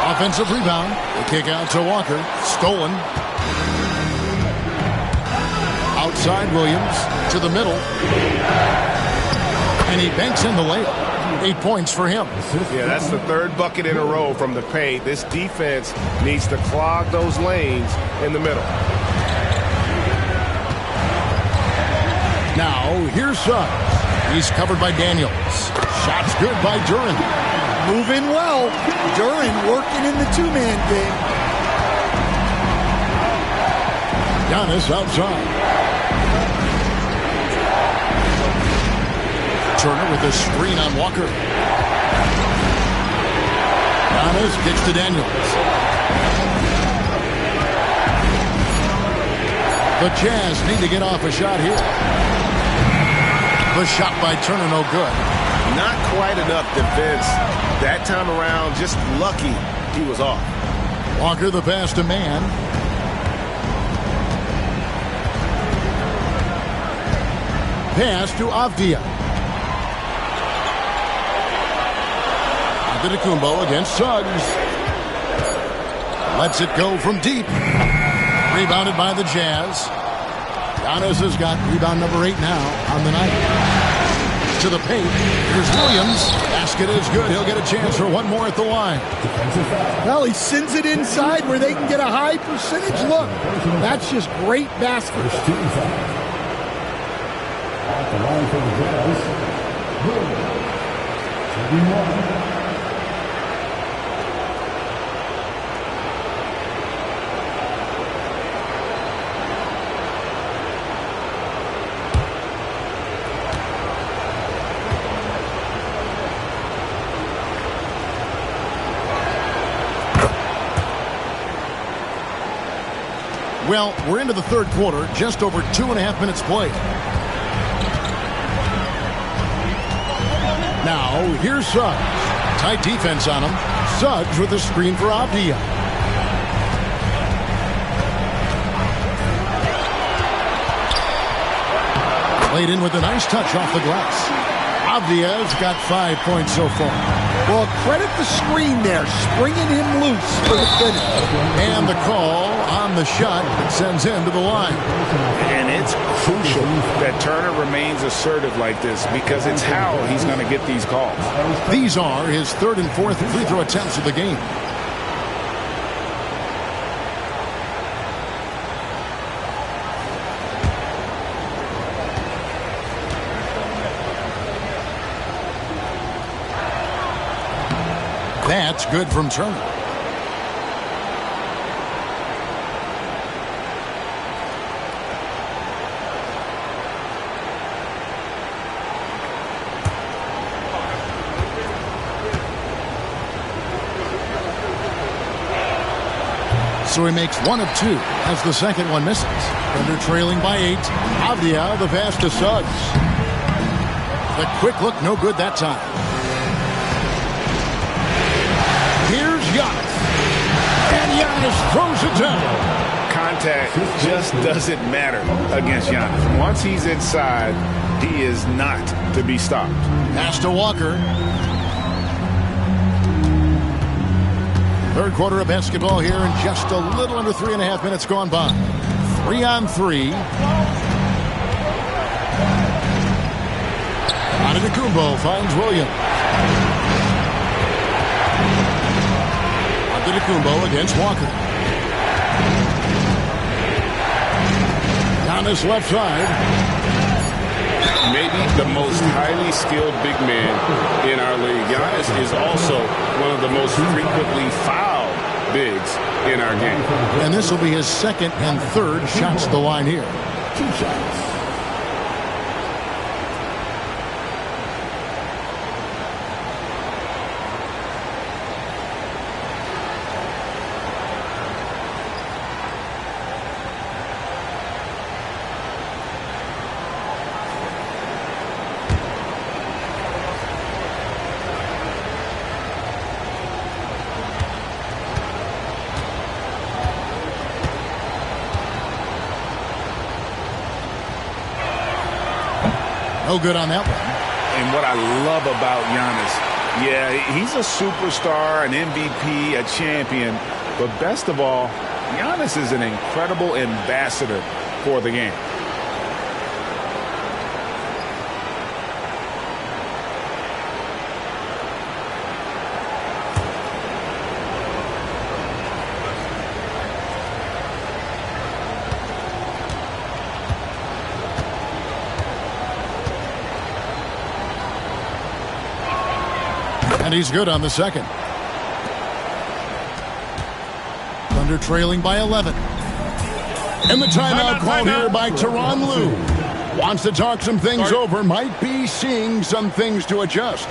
Speaker 1: Offensive rebound. The kick out to Walker. Stolen. Outside Williams to the middle. And he banks in the layup. 8 points for him.
Speaker 5: Yeah, that's the 3rd bucket in a row from the paint. This defense needs to clog those lanes in the middle.
Speaker 1: Now, here's Suggs. He's covered by Daniels. Shot's good by Duren.
Speaker 3: Moving well. Duren working in the 2-man game.
Speaker 1: Giannis outside. Turner with a screen on Walker. Giannis kicks to Daniels. The Jazz need to get off a shot here. The shot by Turner, no good.
Speaker 5: Not quite enough defense that time around. Just lucky he was off.
Speaker 1: Walker the pass to Mann. Pass to Avdia. Antetokounmpo against Suggs. Lets it go from deep. Rebounded by the Jazz. Giannis has got rebound number 8 now on the night. To the paint. Here's Williams. Basket is good. He'll get a chance for one more at the line.
Speaker 3: Well, he sends it inside where they can get a high percentage look. That's just great basket.
Speaker 6: At the line for the Jazz, 31.
Speaker 1: Well, we're into the 3rd quarter, just over 2.5 minutes played. Now, here's Suggs. Tight defense on him. Suggs with a screen for Avdia. Played in with a nice touch off the glass. Avdia's got 5 points so far.
Speaker 3: Well, credit the screen there, springing him loose for the finish.
Speaker 1: And the call on the shot that sends him to the line.
Speaker 2: And it's crucial that Turner remains assertive like this because it's how he's going to get these calls.
Speaker 1: These are his 3rd and 4th free throw attempts of the game. That's good from Turner. So he makes 1 of 2 as the second one misses. Thunder trailing by 8. Avdia the pass to Suggs. The quick look, no good that time. Here's Giannis. And Giannis throws it down.
Speaker 2: contact just doesn't matter against Giannis. Once he's inside, he is not to be stopped.
Speaker 1: Pass to Walker. Third quarter of basketball here, and just a little under 3.5 minutes gone by. 3-on-3. Antetokounmpo finds Williams. Antetokounmpo against Walker. Down this left side.
Speaker 5: Maybe the most highly skilled big man in our league. Giannis is also one of the most frequently fouled bigs in our game.
Speaker 1: And this will be his second and third shots to the line here.
Speaker 6: 2 shots.
Speaker 1: No good on that one.
Speaker 2: And what I love about Giannis, yeah, he's a superstar, an MVP, a champion. But best of all, Giannis is an incredible ambassador for the game.
Speaker 1: And he's good on the second. Thunder trailing by 11. And the timeout called here by Tyronn Lue. Wants to talk some things over. Might be seeing some things to adjust.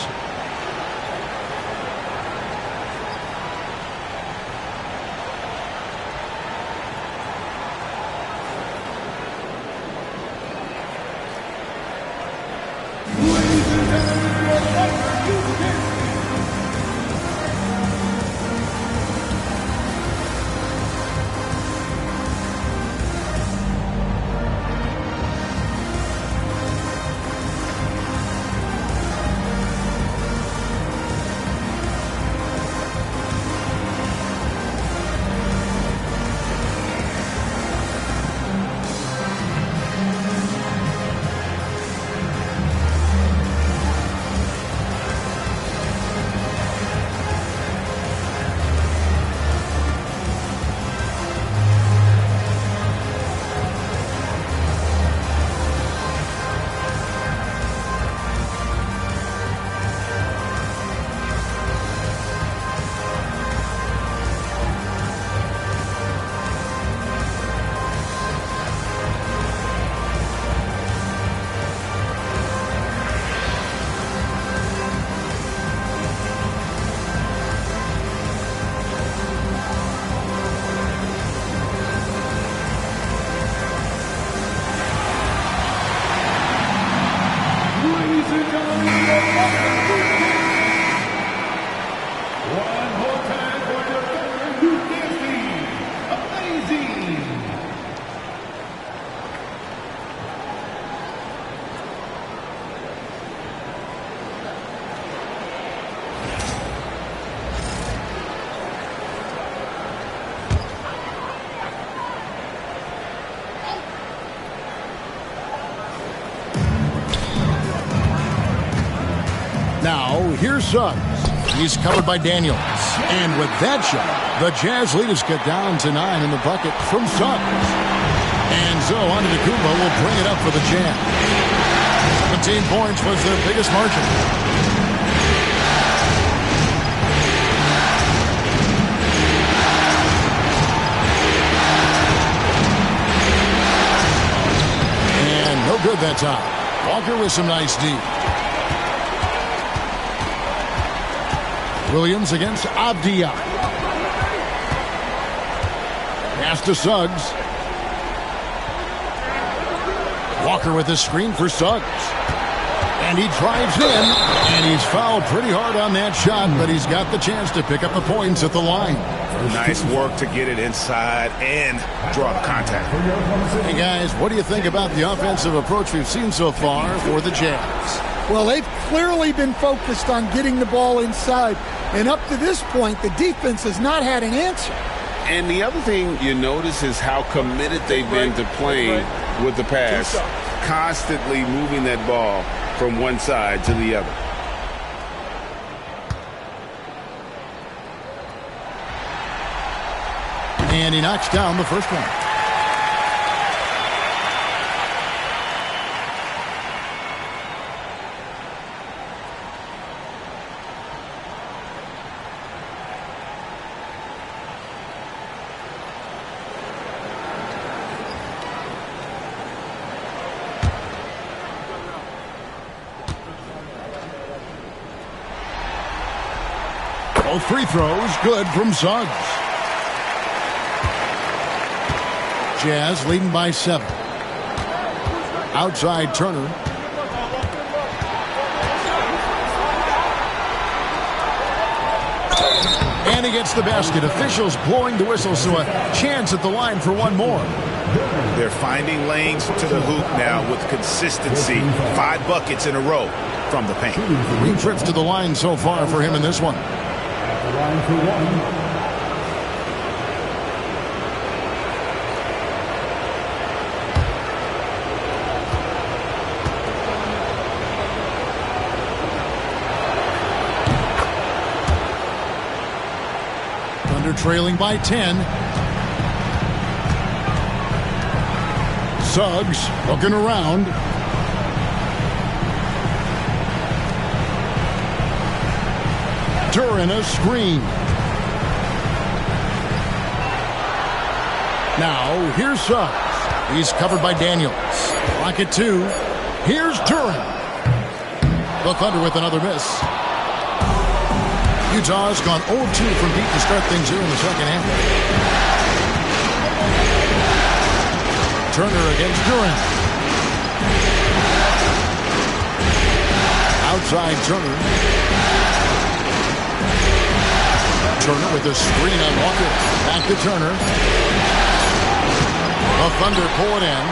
Speaker 1: Now, here's Suggs. He's covered by Daniels. And with that shot, the Jazz leaders get down to 9 in the bucket from Suggs. And so Antetokounmpo will bring it up for the Jazz. 17 points was their biggest margin. And no good that time. Walker with some nice D. Williams against Abdia. Pass to Suggs. Walker with a screen for Suggs. And he drives in, and he's fouled pretty hard on that shot, but he's got the chance to pick up the points at the line.
Speaker 2: Nice work to get it inside and draw the contact.
Speaker 1: Hey, guys, what do you think about the offensive approach we've seen so far for the Jazz?
Speaker 3: Well, they've clearly been focused on getting the ball inside. And up to this point, the defense has not had an answer.
Speaker 5: And the other thing you notice is how committed they've been to playing with the pass. Constantly moving that ball from one side to the other.
Speaker 1: And he knocks down the first one. Both free throws good from Suggs. Jazz leading by 7. Outside Turner. And he gets the basket. Officials blowing the whistle, so a chance at the line for one more.
Speaker 2: They're finding lanes to the hoop now with consistency. 5 buckets in a row from the paint.
Speaker 1: 3 trips to the line so far for him in this one.
Speaker 6: At the line for one.
Speaker 1: Thunder trailing by 10. Suggs looking around. Duran a screen. Now here's Suggs. He's covered by Daniels. Clock at 2. Here's Duran. The Thunder with another miss. Utah's gone 0-2 from deep to start things here in the second half. Turner against Duran. Outside Turner. Turner with a screen on Walker. Back to Turner. The Thunder pull it in.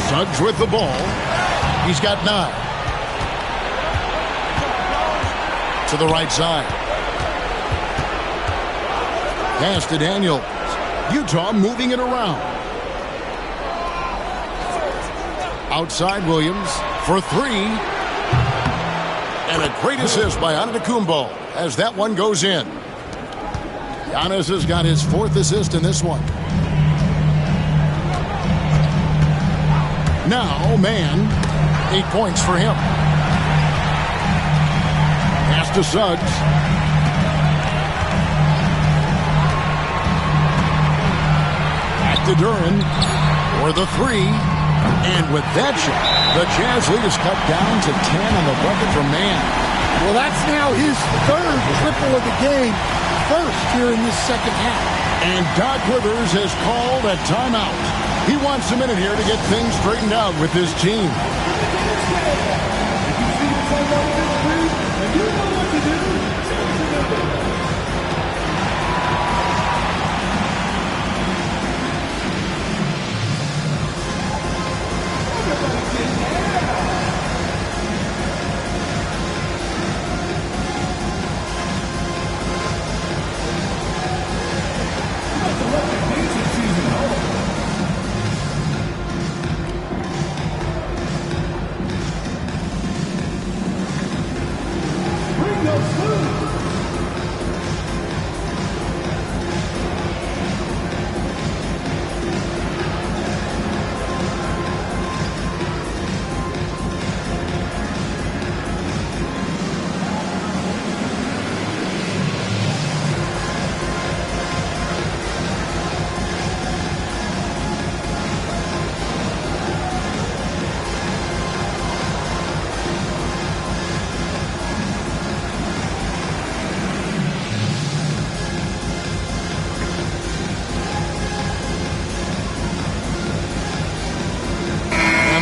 Speaker 1: Suggs with the ball. He's got 9. To the right side. Pass to Daniels. Utah moving it around. Outside Williams for 3. And a great assist by Antetokounmpo as that one goes in. Giannis has got his 4th assist in this one. Now, man, 8 points for him. Pass to Suggs. Back to Duran for the 3. And with that shot, the Jazz lead is cut down to 10 on the bucket from Mann.
Speaker 3: Well, that's now his 3rd triple of the game, 1st here in this second half.
Speaker 1: And Doc Rivers has called a timeout. He wants a minute here to get things straightened out with his team.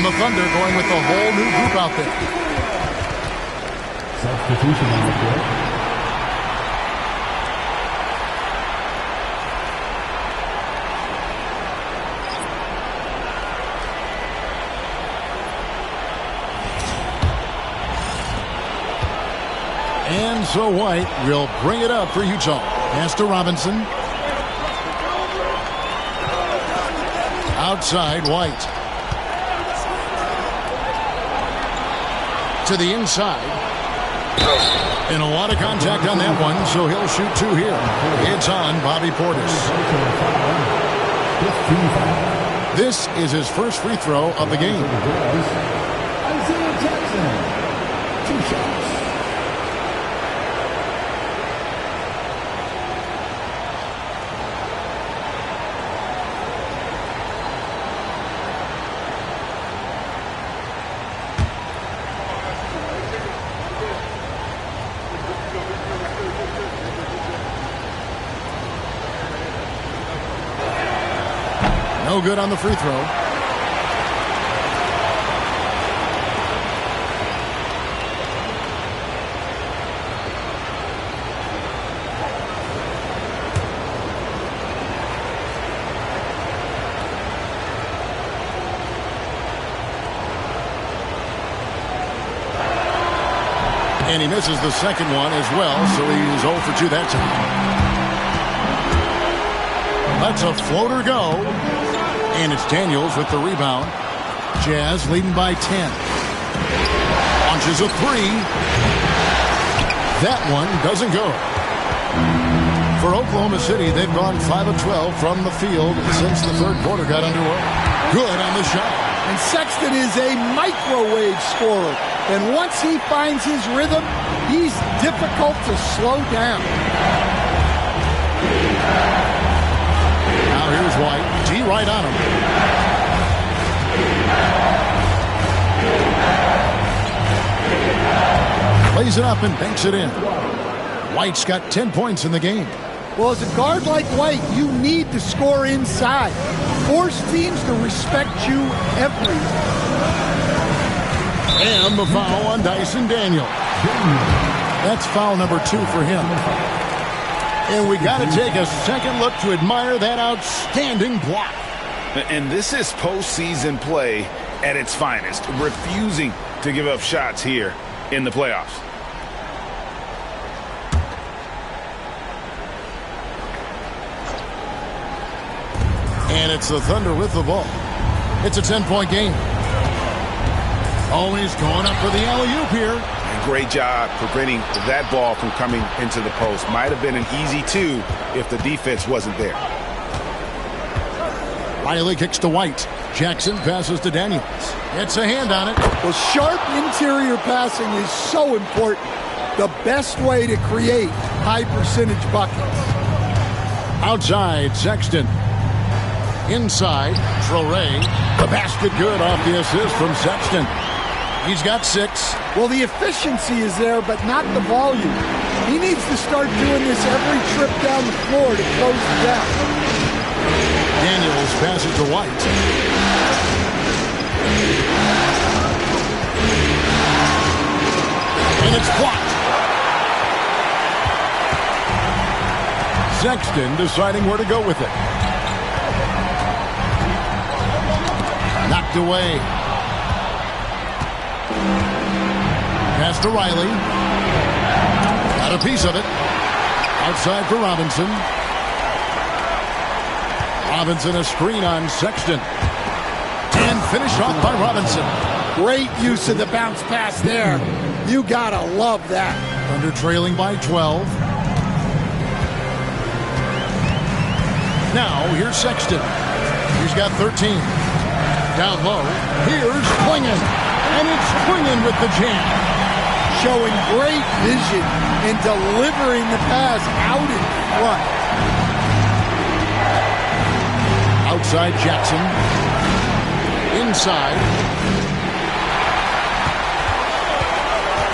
Speaker 1: The Thunder going with the whole new group out there.
Speaker 6: Substitution on the court.
Speaker 1: so White will bring it up for Utah. Pass to Robinson. Outside, White. To the inside. And a lot of contact on that one, so he'll shoot two here. It's on Bobby Portis. This is his first free throw of the game.
Speaker 6: Isaiah Jackson, 2 shots.
Speaker 1: No good on the free throw. And he misses the second one as well, so he's 0 for 2 that time. Let's a floater go. And it's Daniels with the rebound. Jazz leading by 10. Launches a three. That one doesn't go. For Oklahoma City, they've gone 5 of 12 from the field since the third quarter got underway. Good on the shot.
Speaker 3: And Sexton is a microwave scorer. And once he finds his rhythm, he's difficult to slow down.
Speaker 1: Now here's White. T right on him. Plays it up and banks it in. White's got 10 points in the game.
Speaker 3: Well, as a guard like White, you need to score inside. Force teams to respect you everywhere.
Speaker 1: And the foul on Dyson Daniel. That's foul number 2 for him. And we got to take a second look to admire that outstanding block.
Speaker 2: And this is postseason play at its finest, refusing to give up shots here in the playoffs.
Speaker 1: And it's the Thunder with the ball. It's a 10-point game. Always going up for the alley-oop here.
Speaker 2: Great job preventing that ball from coming into the post. Might have been an easy 2 if the defense wasn't there.
Speaker 1: Riley kicks to White. Jackson passes to Daniels. It's a hand on it.
Speaker 3: Well, sharp interior passing is so important. The best way to create high-percentage buckets.
Speaker 1: Outside, Sexton. Inside, Traoré. The basket good off the assist from Sexton. He's got 6.
Speaker 3: Well, the efficiency is there, but not the volume. He needs to start doing this every trip down the floor to close the gap.
Speaker 1: Daniels passes to White. And it's blocked. Sexton deciding where to go with it. Knocked away. Pass to Riley. Got a piece of it. Outside for Robinson. Robinson a screen on Sexton. And finished off by Robinson.
Speaker 3: Great use of the bounce pass there. You gotta love that.
Speaker 1: Thunder trailing by 12. Now here's Sexton. He's got 13. Down low. Here's Klingon. And it's Klingon with the jam.
Speaker 3: Showing great vision and delivering the pass out in front.
Speaker 1: Outside Jackson. Inside.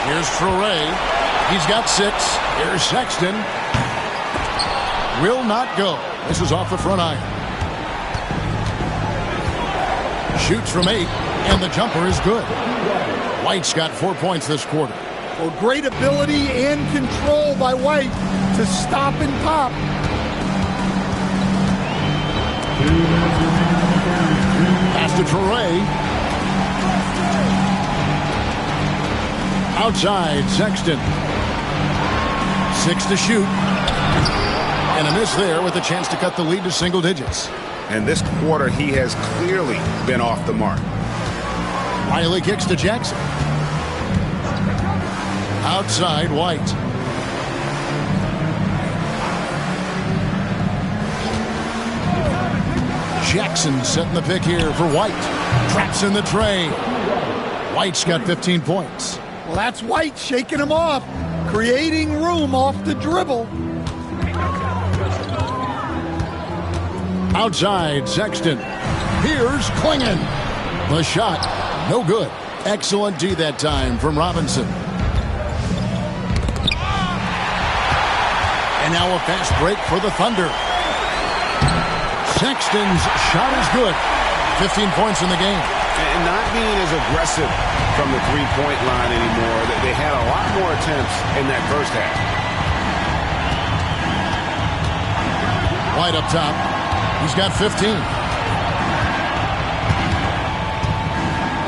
Speaker 1: Here's Traoré. He's got 6. Here's Sexton. Will not go. This is off the front iron. Shoots from 8, and the jumper is good. White's got 4 points this quarter.
Speaker 3: Well, great ability and control by White to stop and pop.
Speaker 1: Pass to Traoré. Outside, Sexton. 6 to shoot. And a miss there with a chance to cut the lead to single digits.
Speaker 5: And this quarter, he has clearly been off the mark.
Speaker 1: Riley kicks to Jackson. Outside, White. Jackson setting the pick here for White. Traps in the tray. White's got 15 points.
Speaker 3: Well, that's White shaking him off, creating room off the dribble.
Speaker 1: Outside, Sexton. Here's Klingon. The shot, no good. Excellent D that time from Robinson. And now a fast break for the Thunder. Sexton's shot is good. 15 points in the game.
Speaker 5: And not being as aggressive from the three-point line anymore. They had a lot more attempts in that first half.
Speaker 1: White up top. He's got 15.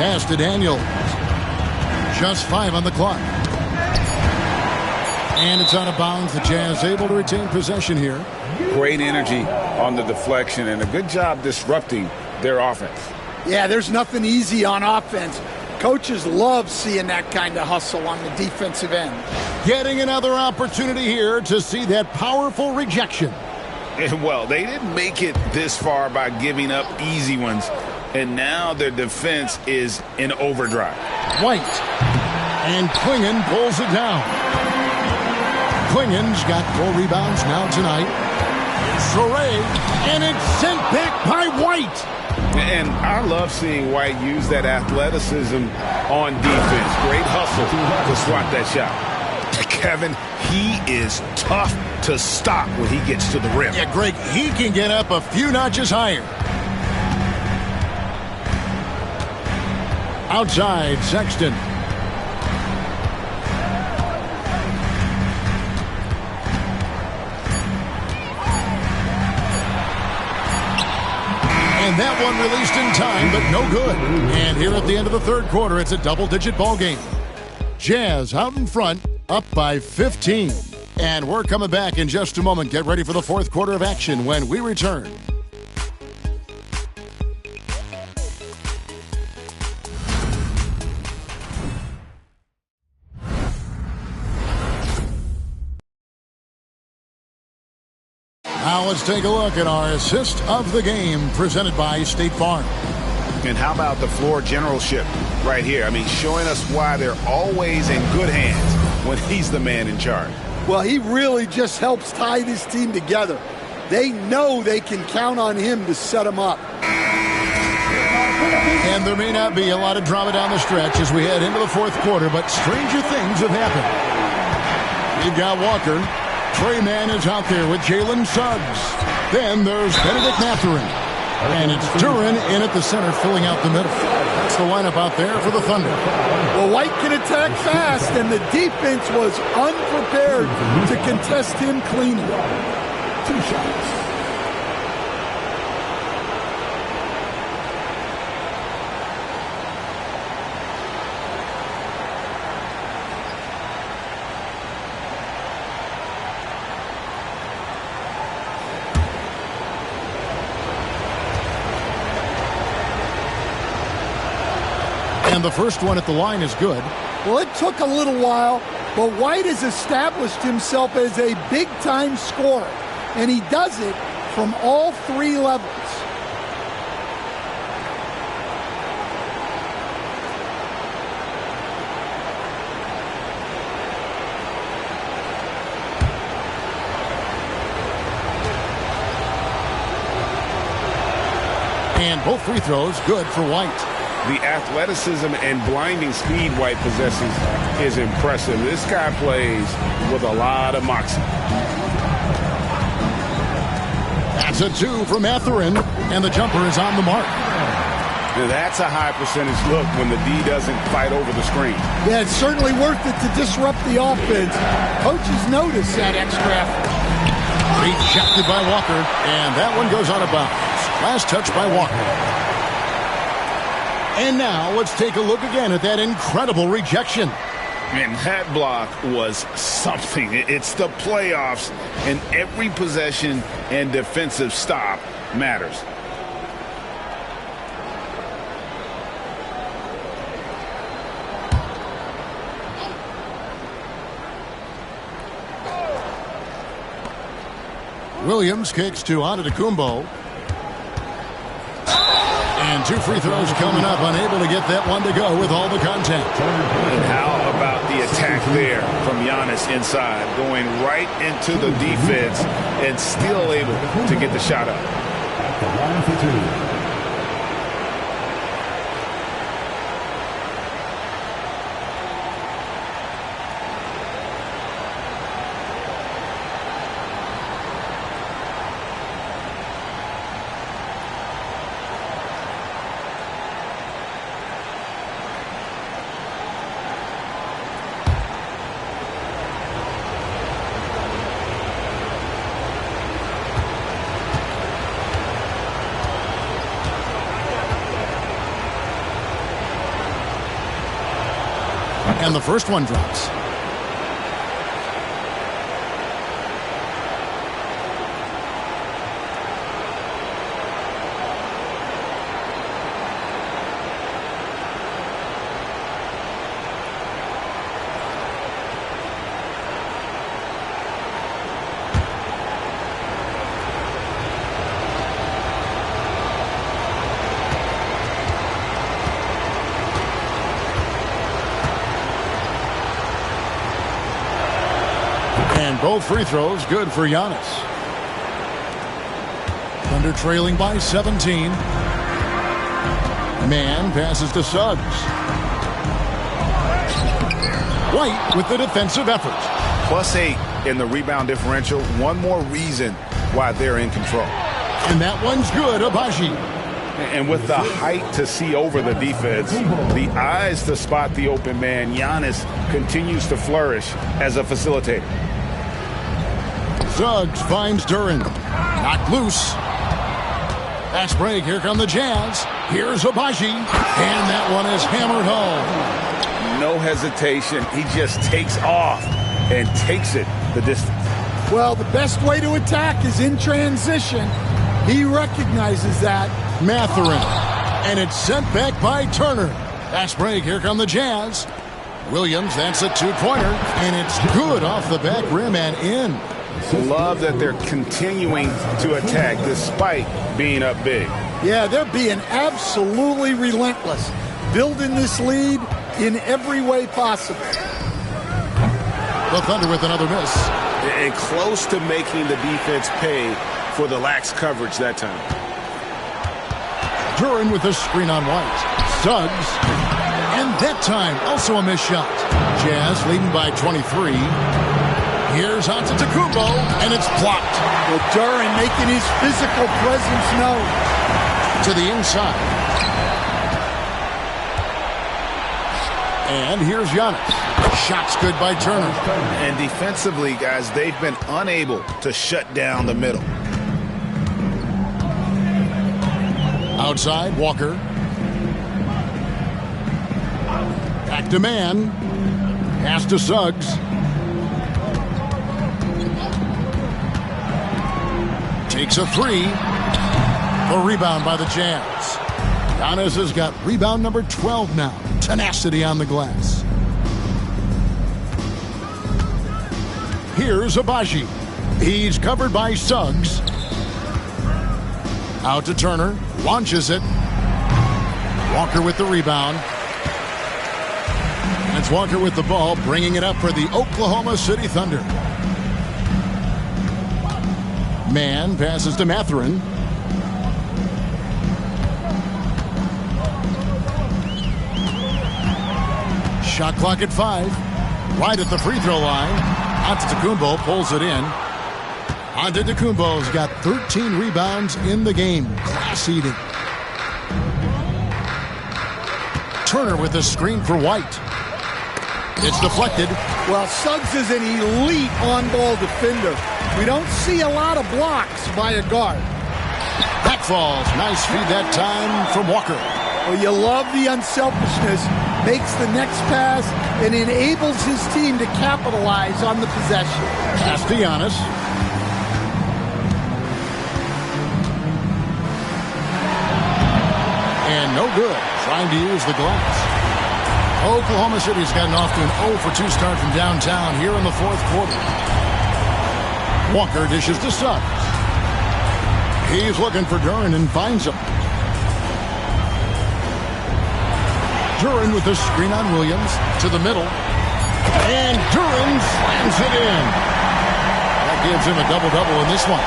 Speaker 1: Pass to Daniels. Just 5 on the clock. And it's out of bounds. The Jazz able to retain possession here.
Speaker 2: Great energy on the deflection and a good job disrupting their offense.
Speaker 3: Yeah, there's nothing easy on offense. Coaches love seeing that kind of hustle on the defensive end.
Speaker 1: Getting another opportunity here to see that powerful rejection.
Speaker 2: And well, they didn't make it this far by giving up easy ones. And now their defense is in overdrive.
Speaker 1: White. And Klingon pulls it down. Klingon's got 4 rebounds now tonight. Soray, and it's sent back by White.
Speaker 2: And I love seeing White use that athleticism on defense. Great hustle to swat that shot. Kevin, he is tough to stop when he gets to the rim.
Speaker 1: Yeah, Greg, he can get up a few notches higher. Outside, Sexton. And that one released in time, but no good. And here at the end of the third quarter, it's a double-digit ball game. Jazz out in front, up by 15. And we're coming back in just a moment. Get ready for the fourth quarter of action when we return. Now let's take a look at our assist of the game presented by State Farm.
Speaker 5: And how about the floor generalship right here? I mean, showing us why they're always in good hands when he's the man in charge.
Speaker 3: Well, he really just helps tie this team together. They know they can count on him to set them up.
Speaker 1: And there may not be a lot of drama down the stretch as we head into the fourth quarter, but stranger things have happened. You've got Walker. Trey Mann is out there with Jalen Suggs. Then there's Benedict Mathurin. And it's Duran in at the center, filling out the middle. That's the lineup out there for the Thunder.
Speaker 3: Well, White can attack fast, and the defense was unprepared to contest him cleanly.
Speaker 6: 2 shots.
Speaker 1: And the first one at the line is good.
Speaker 3: Well, it took a little while, but White has established himself as a big-time scorer, and he does it from all 3 levels.
Speaker 1: And both free throws good for White.
Speaker 2: The athleticism and blinding speed White possesses is impressive. This guy plays with a lot of moxie.
Speaker 1: That's a 2 from Mathurin, and the jumper is on the mark.
Speaker 2: Now that's a high percentage look when the D doesn't fight over the screen.
Speaker 3: Yeah, it's certainly worth it to disrupt the offense. Coaches notice that extra effort.
Speaker 1: Rejected by Walker, and that one goes out of bounds. Last touch by Walker. And now let's take a look again at that incredible rejection.
Speaker 2: And that block was something. It's the playoffs, and every possession and defensive stop matters.
Speaker 1: Williams kicks to Antetokounmpo. And 2 free throws coming up, unable to get that one to go with all the contact.
Speaker 2: And how about the attack there from Giannis inside, going right into the defense and still able to get the shot up.
Speaker 6: At the line for 2.
Speaker 1: And the first one drops. And both free throws good for Giannis. Thunder trailing by 17. Man passes to Suggs. White with the defensive effort.
Speaker 2: +8 in the rebound differential. One more reason why they're in control.
Speaker 1: And that one's good, Abaji.
Speaker 2: And with the height to see over the defense, the eyes to spot the open man, Giannis continues to flourish as a facilitator.
Speaker 1: Suggs finds Duran. Knocked loose. Fast break. Here come the Jazz. Here's Abaji. And that one is hammered home.
Speaker 2: No hesitation. He just takes off and takes it the distance.
Speaker 3: Well, the best way to attack is in transition. He recognizes that.
Speaker 1: Mathurin. And it's sent back by Turner. Fast break. Here come the Jazz. Williams, that's a 2-pointer. And it's good off the back rim and in.
Speaker 2: Love that they're continuing to attack despite being up big.
Speaker 3: Yeah, they're being absolutely relentless. Building this lead in every way possible.
Speaker 1: The Thunder with another miss.
Speaker 5: And close to making the defense pay for the lax coverage that time.
Speaker 1: Duran with a screen on White. Suggs. And that time, also a missed shot. Jazz leading by 23. Here's Antetokounmpo, and it's blocked.
Speaker 3: Well, Duran making his physical presence known.
Speaker 1: To the inside. And here's Giannis. Shots good by Turner.
Speaker 2: And defensively, guys, they've been unable to shut down the middle.
Speaker 1: Outside, Walker. Back to man. Pass to Suggs. Takes a 3. A rebound by the Jazz. Giannis has got rebound number 12 now. Tenacity on the glass. Here's Abaji. He's covered by Suggs. Out to Turner. Launches it. Walker with the rebound. It's Walker with the ball, bringing it up for the Oklahoma City Thunder. Man passes to Mathurin. Shot clock at 5. Right at the free throw line. Antetokounmpo pulls it in. Antetokounmpo's got 13 rebounds in the game. Class eating. Turner with a screen for White. It's deflected.
Speaker 3: Well, Suggs is an elite on-ball defender. We don't see a lot of blocks by a guard.
Speaker 1: That falls. Nice feed that time from Walker.
Speaker 3: Well, you love the unselfishness. makes the next pass, and enables his team to capitalize on the possession.
Speaker 1: Pass to Giannis. And no good. Trying to use the glass. Oklahoma City's gotten off to an 0-for-2 start from downtown here in the fourth quarter. Walker dishes to Suggs. He's looking for Duren and finds him. Duren with the screen on Williams to the middle. And Duren slams it in. That gives him a double-double in this one.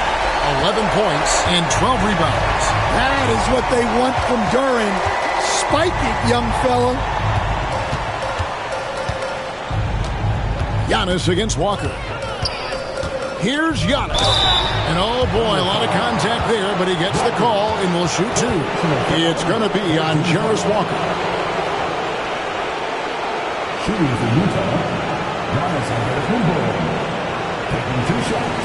Speaker 1: 11 points and 12 rebounds.
Speaker 3: That is what they want from Duren. Spike it, young fella.
Speaker 1: Giannis against Walker. Here's Giannis. And oh boy, a lot of contact there, but he gets the call and will shoot two. It's going to be on Jarris Walker.
Speaker 6: Shooting for Utah, Giannis Antetokounmpo, taking 2 shots.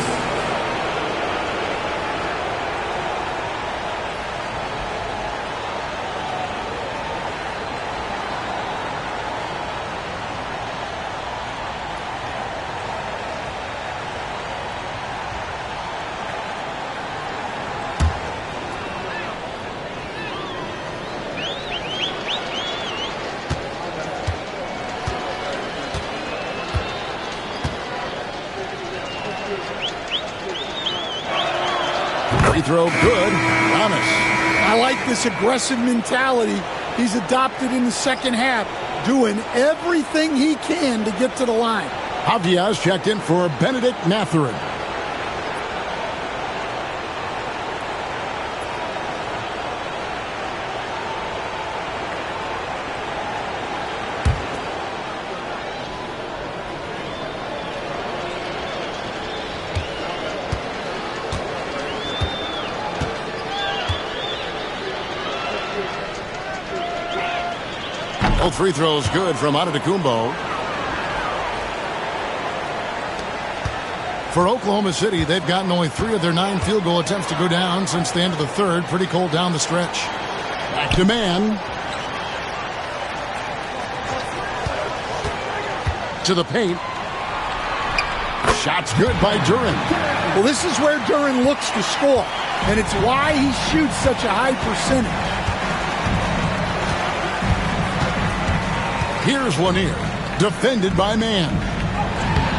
Speaker 1: Free throw good. Giannis.
Speaker 3: I like this aggressive mentality he's adopted in the second half, doing everything he can to get to the line.
Speaker 1: Avdia's checked in for Benedict Mathurin. Both free throws good from Antetokounmpo. For Oklahoma City, they've gotten only 3 of their 9 field goal attempts to go down since the end of the third. Pretty cold down the stretch. Back to man. To the paint. Shot's good by Duren.
Speaker 3: Well, this is where Duren looks to score, and it's why he shoots such a high percentage.
Speaker 1: Here's Lanier, defended by man.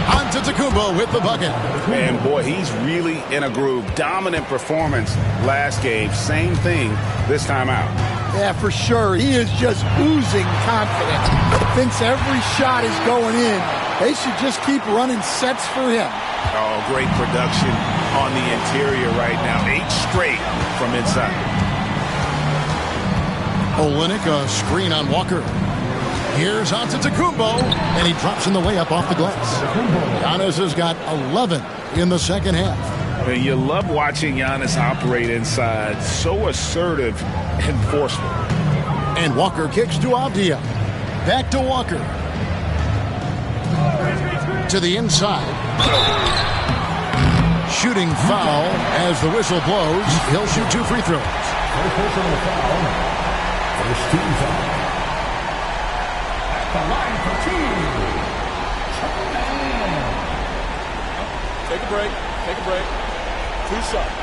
Speaker 1: Antetokounmpo with the bucket.
Speaker 5: And boy, he's really in a groove. Dominant performance last game. Same thing this time out.
Speaker 3: Yeah, for sure. He is just oozing confidence. Thinks every shot is going in. They should just keep running sets for him.
Speaker 2: Oh, great production on the interior right now. 8 straight from inside.
Speaker 1: Olynyk, a screen on Walker. Here's Antetokounmpo, and he drops in the layup off the glass. Giannis has got 11 in the second half.
Speaker 2: And you love watching Giannis operate inside. So assertive and forceful.
Speaker 1: And Walker kicks to Avdia. Back to Walker. To the inside. Shooting foul as the whistle blows. He'll shoot 2 free throws.
Speaker 6: First team foul. The line for 2.
Speaker 7: Take a break. Take a break. 2 shots.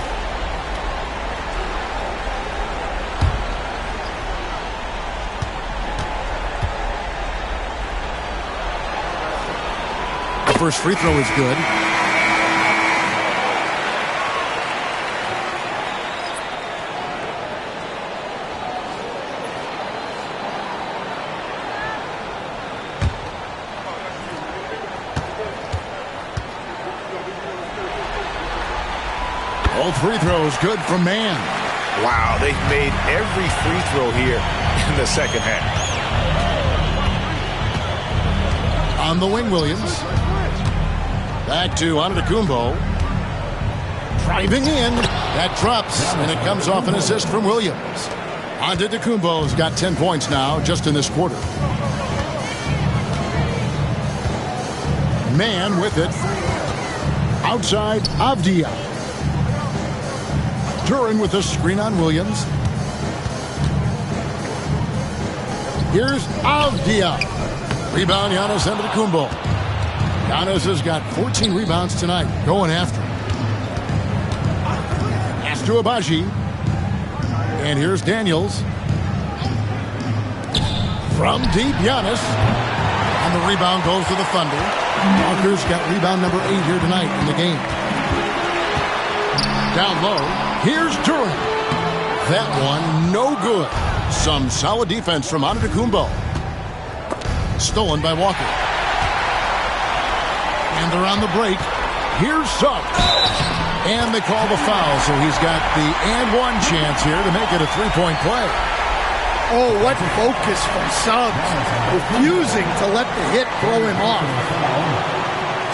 Speaker 1: The first free throw is good. Both free throws good from man.
Speaker 2: Wow, they've made every free throw here in the second half.
Speaker 1: On the wing, Williams. Back to Antetokounmpo. Driving in. That drops, and it comes off an assist from Williams. Antetokounmpo's got 10 points now just in this quarter. Man with it. Outside, Avdia. Duren with a screen on Williams. Here's Avdia. Rebound, Giannis Antetokounmpo. Giannis has got 14 rebounds tonight. Going after him. Pass to Abaji. And here's Daniels. From deep, Giannis. And the rebound goes to the Thunder. Walker's got rebound number 8 here tonight in the game. Down low, here's Duran. That one, no good. Some solid defense from Antetokounmpo. Stolen by Walker. And they're on the break. Here's Suggs. And they call the foul, so he's got the and one chance here to make it a three-point play.
Speaker 3: Oh, what focus from Suggs. Refusing to let the hit throw him off.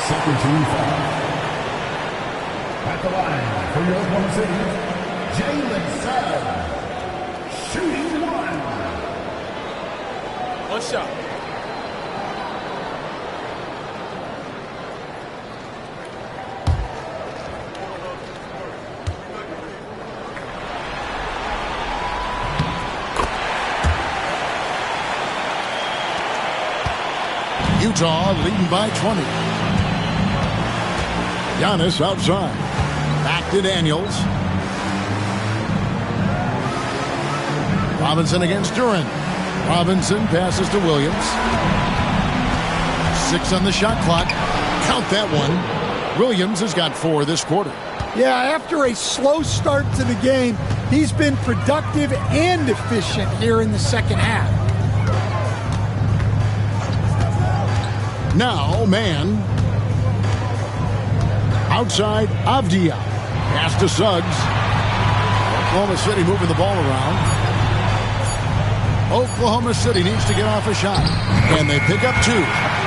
Speaker 6: Second team foul. At the line for your Oklahoma City, Jalen Suggs. Shooting one.
Speaker 7: One shot.
Speaker 1: Utah leading by 20. Giannis outside. Back to Daniels. Robinson against Duran. Robinson passes to Williams. 6 on the shot clock. Count that one. Williams has got 4 this quarter.
Speaker 3: Yeah, after a slow start to the game, he's been productive and efficient here in the second half.
Speaker 1: Now, man. Outside, Avdia. Pass to Suggs. Oklahoma City moving the ball around. Oklahoma City needs to get off a shot. And they pick up 2.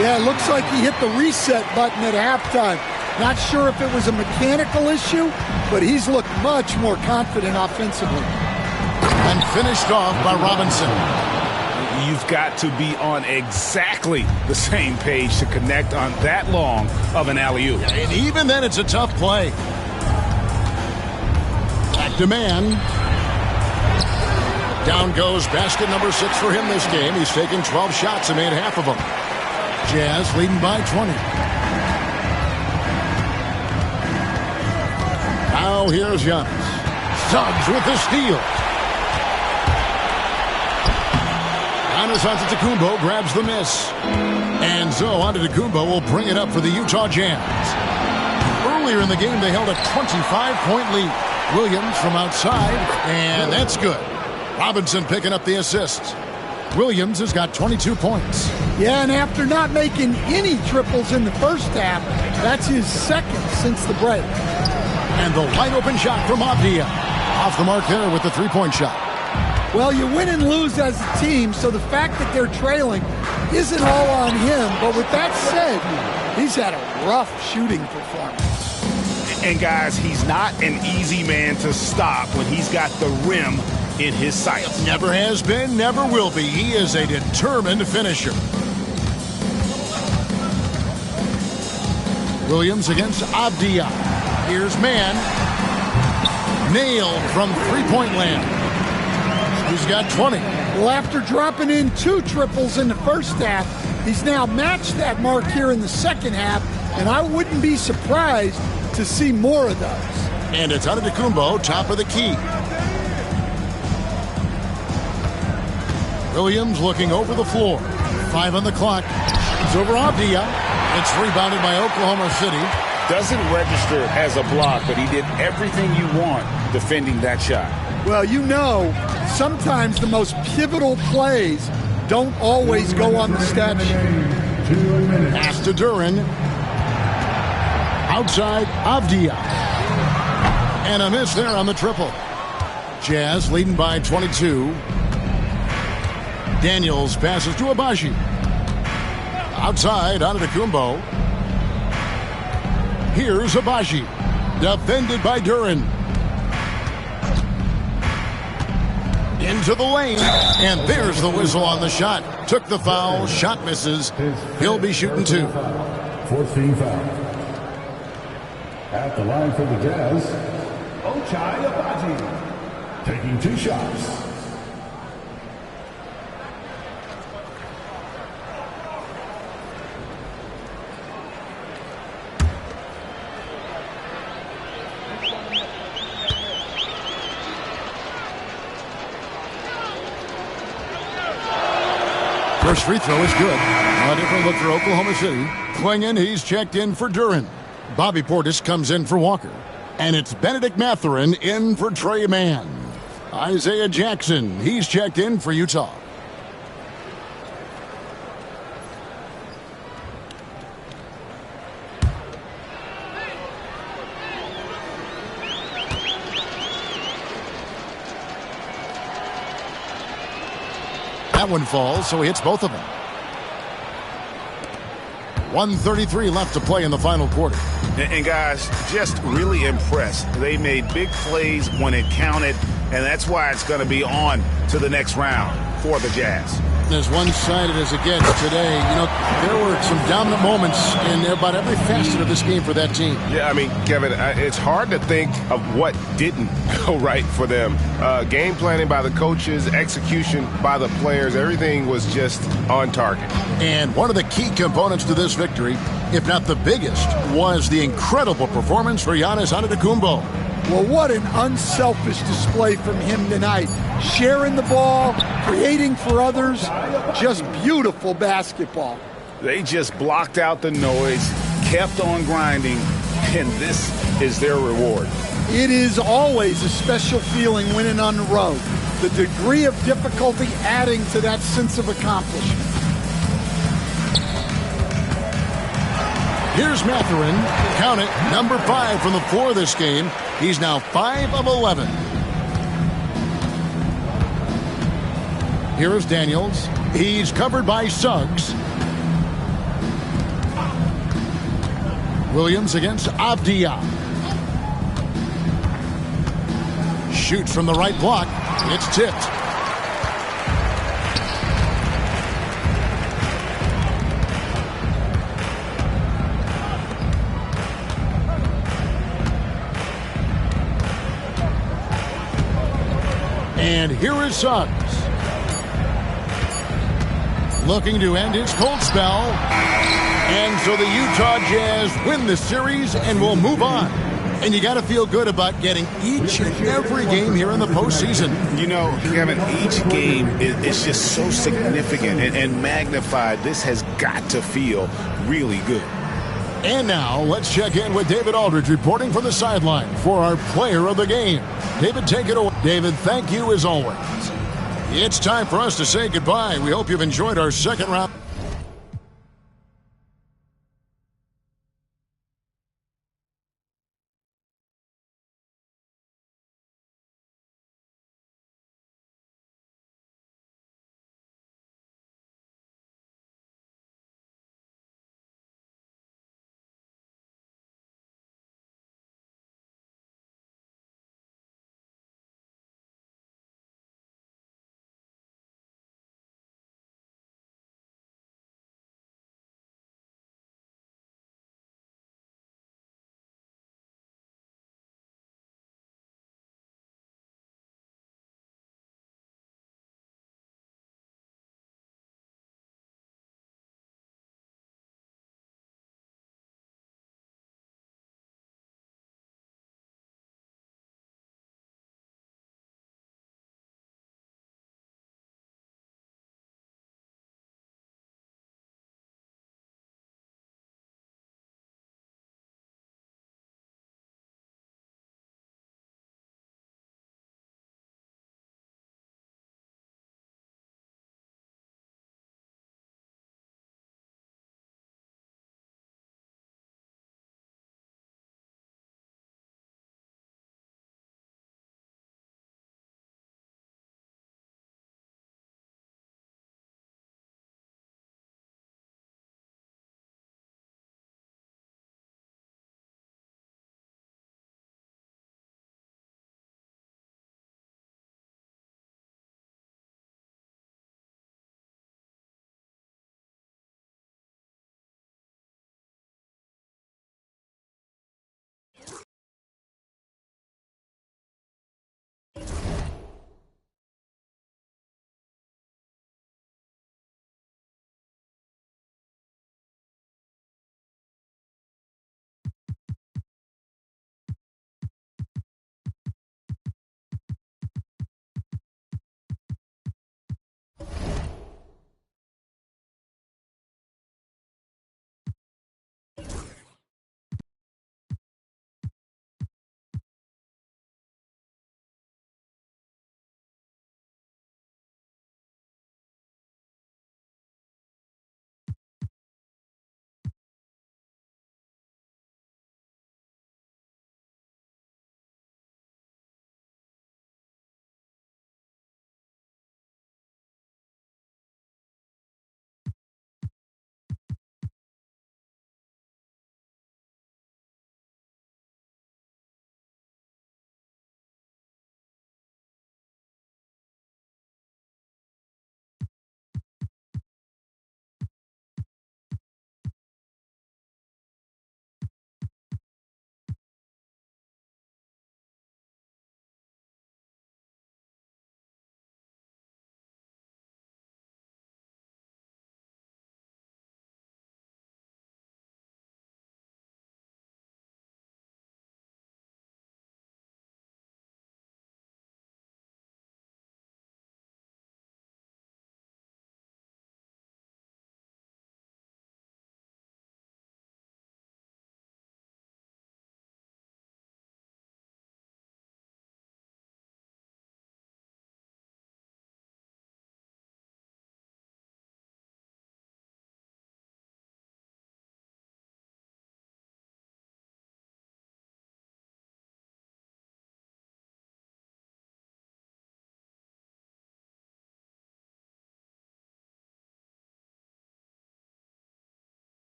Speaker 3: Yeah, it looks like he hit the reset button at halftime. Not sure if it was a mechanical issue, but he's looked much more confident offensively.
Speaker 1: And finished off by Robinson.
Speaker 2: You've got to be on exactly the same page to connect on that long of an alley-oop.
Speaker 1: And even then, it's a tough play. Back to man. Down goes basket number 6 for him this game. He's taken 12 shots and made half of them. Jazz leading by 20. Now here's Giannis. Suggs with the steal. Giannis Antetokounmpo grabs the miss. And so Antetokounmpo will bring it up for the Utah Jazz. Earlier in the game, they held a 25-point lead. Williams from outside, and that's good. Robinson picking up the assist. Williams has got 22 points.
Speaker 3: Yeah, and after not making any triples in the first half, that's his second since the break.
Speaker 1: And the wide-open shot from Avdia. Off the mark there with the three-point shot.
Speaker 3: Well, you win and lose as a team, so the fact that they're trailing isn't all on him. But with that said, he's had a rough shooting performance.
Speaker 2: And, guys, he's not an easy man to stop when he's got the rim in his sights.
Speaker 1: Never has been, never will be. He is a determined finisher. Williams against Avdia. Here's man. Nailed from three-point land. He's got 20.
Speaker 3: Well, after dropping in 2 triples in the first half, he's now matched that mark here in the second half, and I wouldn't be surprised to see more of those.
Speaker 1: And it's Antetokounmpo, top of the key. Williams looking over the floor. 5 on the clock. It's over Avdia. It's rebounded by Oklahoma City.
Speaker 2: Doesn't register as a block, but he did everything you want defending that shot.
Speaker 3: Well, you know, sometimes the most pivotal plays don't always go on the stat sheet.
Speaker 1: Pass to Duran. Outside, Avdia. And a miss there on the triple. Jazz leading by 22. Daniels passes to Abaji. Outside, Antetokounmpo. Here's Abaji. Defended by Duran. Into the lane. And there's the whistle on the shot. Took the foul. Shot misses. He'll be shooting 2.
Speaker 6: 14 foul. At the line for the Jazz, Ochai Agbaji, taking 2 shots.
Speaker 1: First free throw is good. A different look for Oklahoma City. Klingon, he's checked in for Duren. Bobby Portis comes in for Walker. And it's Benedict Mathurin in for Trey Mann. Isaiah Jackson, he's checked in for Utah. That one falls, so he hits both of them. 1:33 left to play in the final quarter.
Speaker 2: And guys, just really impressed. They made big plays when it counted, and that's why it's going to be on to the next round for the Jazz.
Speaker 1: As one-sided as it gets today, you know, there were some dominant moments in about every facet of this game for that team.
Speaker 5: Yeah, I mean, Kevin, it's hard to think of what didn't go right for them. Game planning by the coaches, execution by the players, everything was just on target.
Speaker 1: And one of the key components to this victory, if not the biggest, was the incredible performance for Giannis Antetokounmpo.
Speaker 3: Well, what an unselfish display from him tonight. Sharing the ball, creating for others, just beautiful basketball.
Speaker 2: They just blocked out the noise, kept on grinding, and this is their reward.
Speaker 3: It is always a special feeling winning on the road. The degree of difficulty adding to that sense of accomplishment.
Speaker 1: Here's Mathurin. Count it, number 5 from the floor this game. He's now 5 of 11. Here is Daniels. He's covered by Suggs. Williams against Avdia. Shoots from the right block. It's tipped. And here is Suggs. Looking to end his cold spell. And so the Utah Jazz win the series and will move on. And you got to feel good about getting each and every game here in the postseason.
Speaker 2: You know, Kevin, each game is just so significant and magnified. This has got to feel really good.
Speaker 1: And now let's check in with David Aldridge reporting from the sideline for our player of the game. David, take it away. David, thank you as always. It's time for us to say goodbye. We hope you've enjoyed our second round.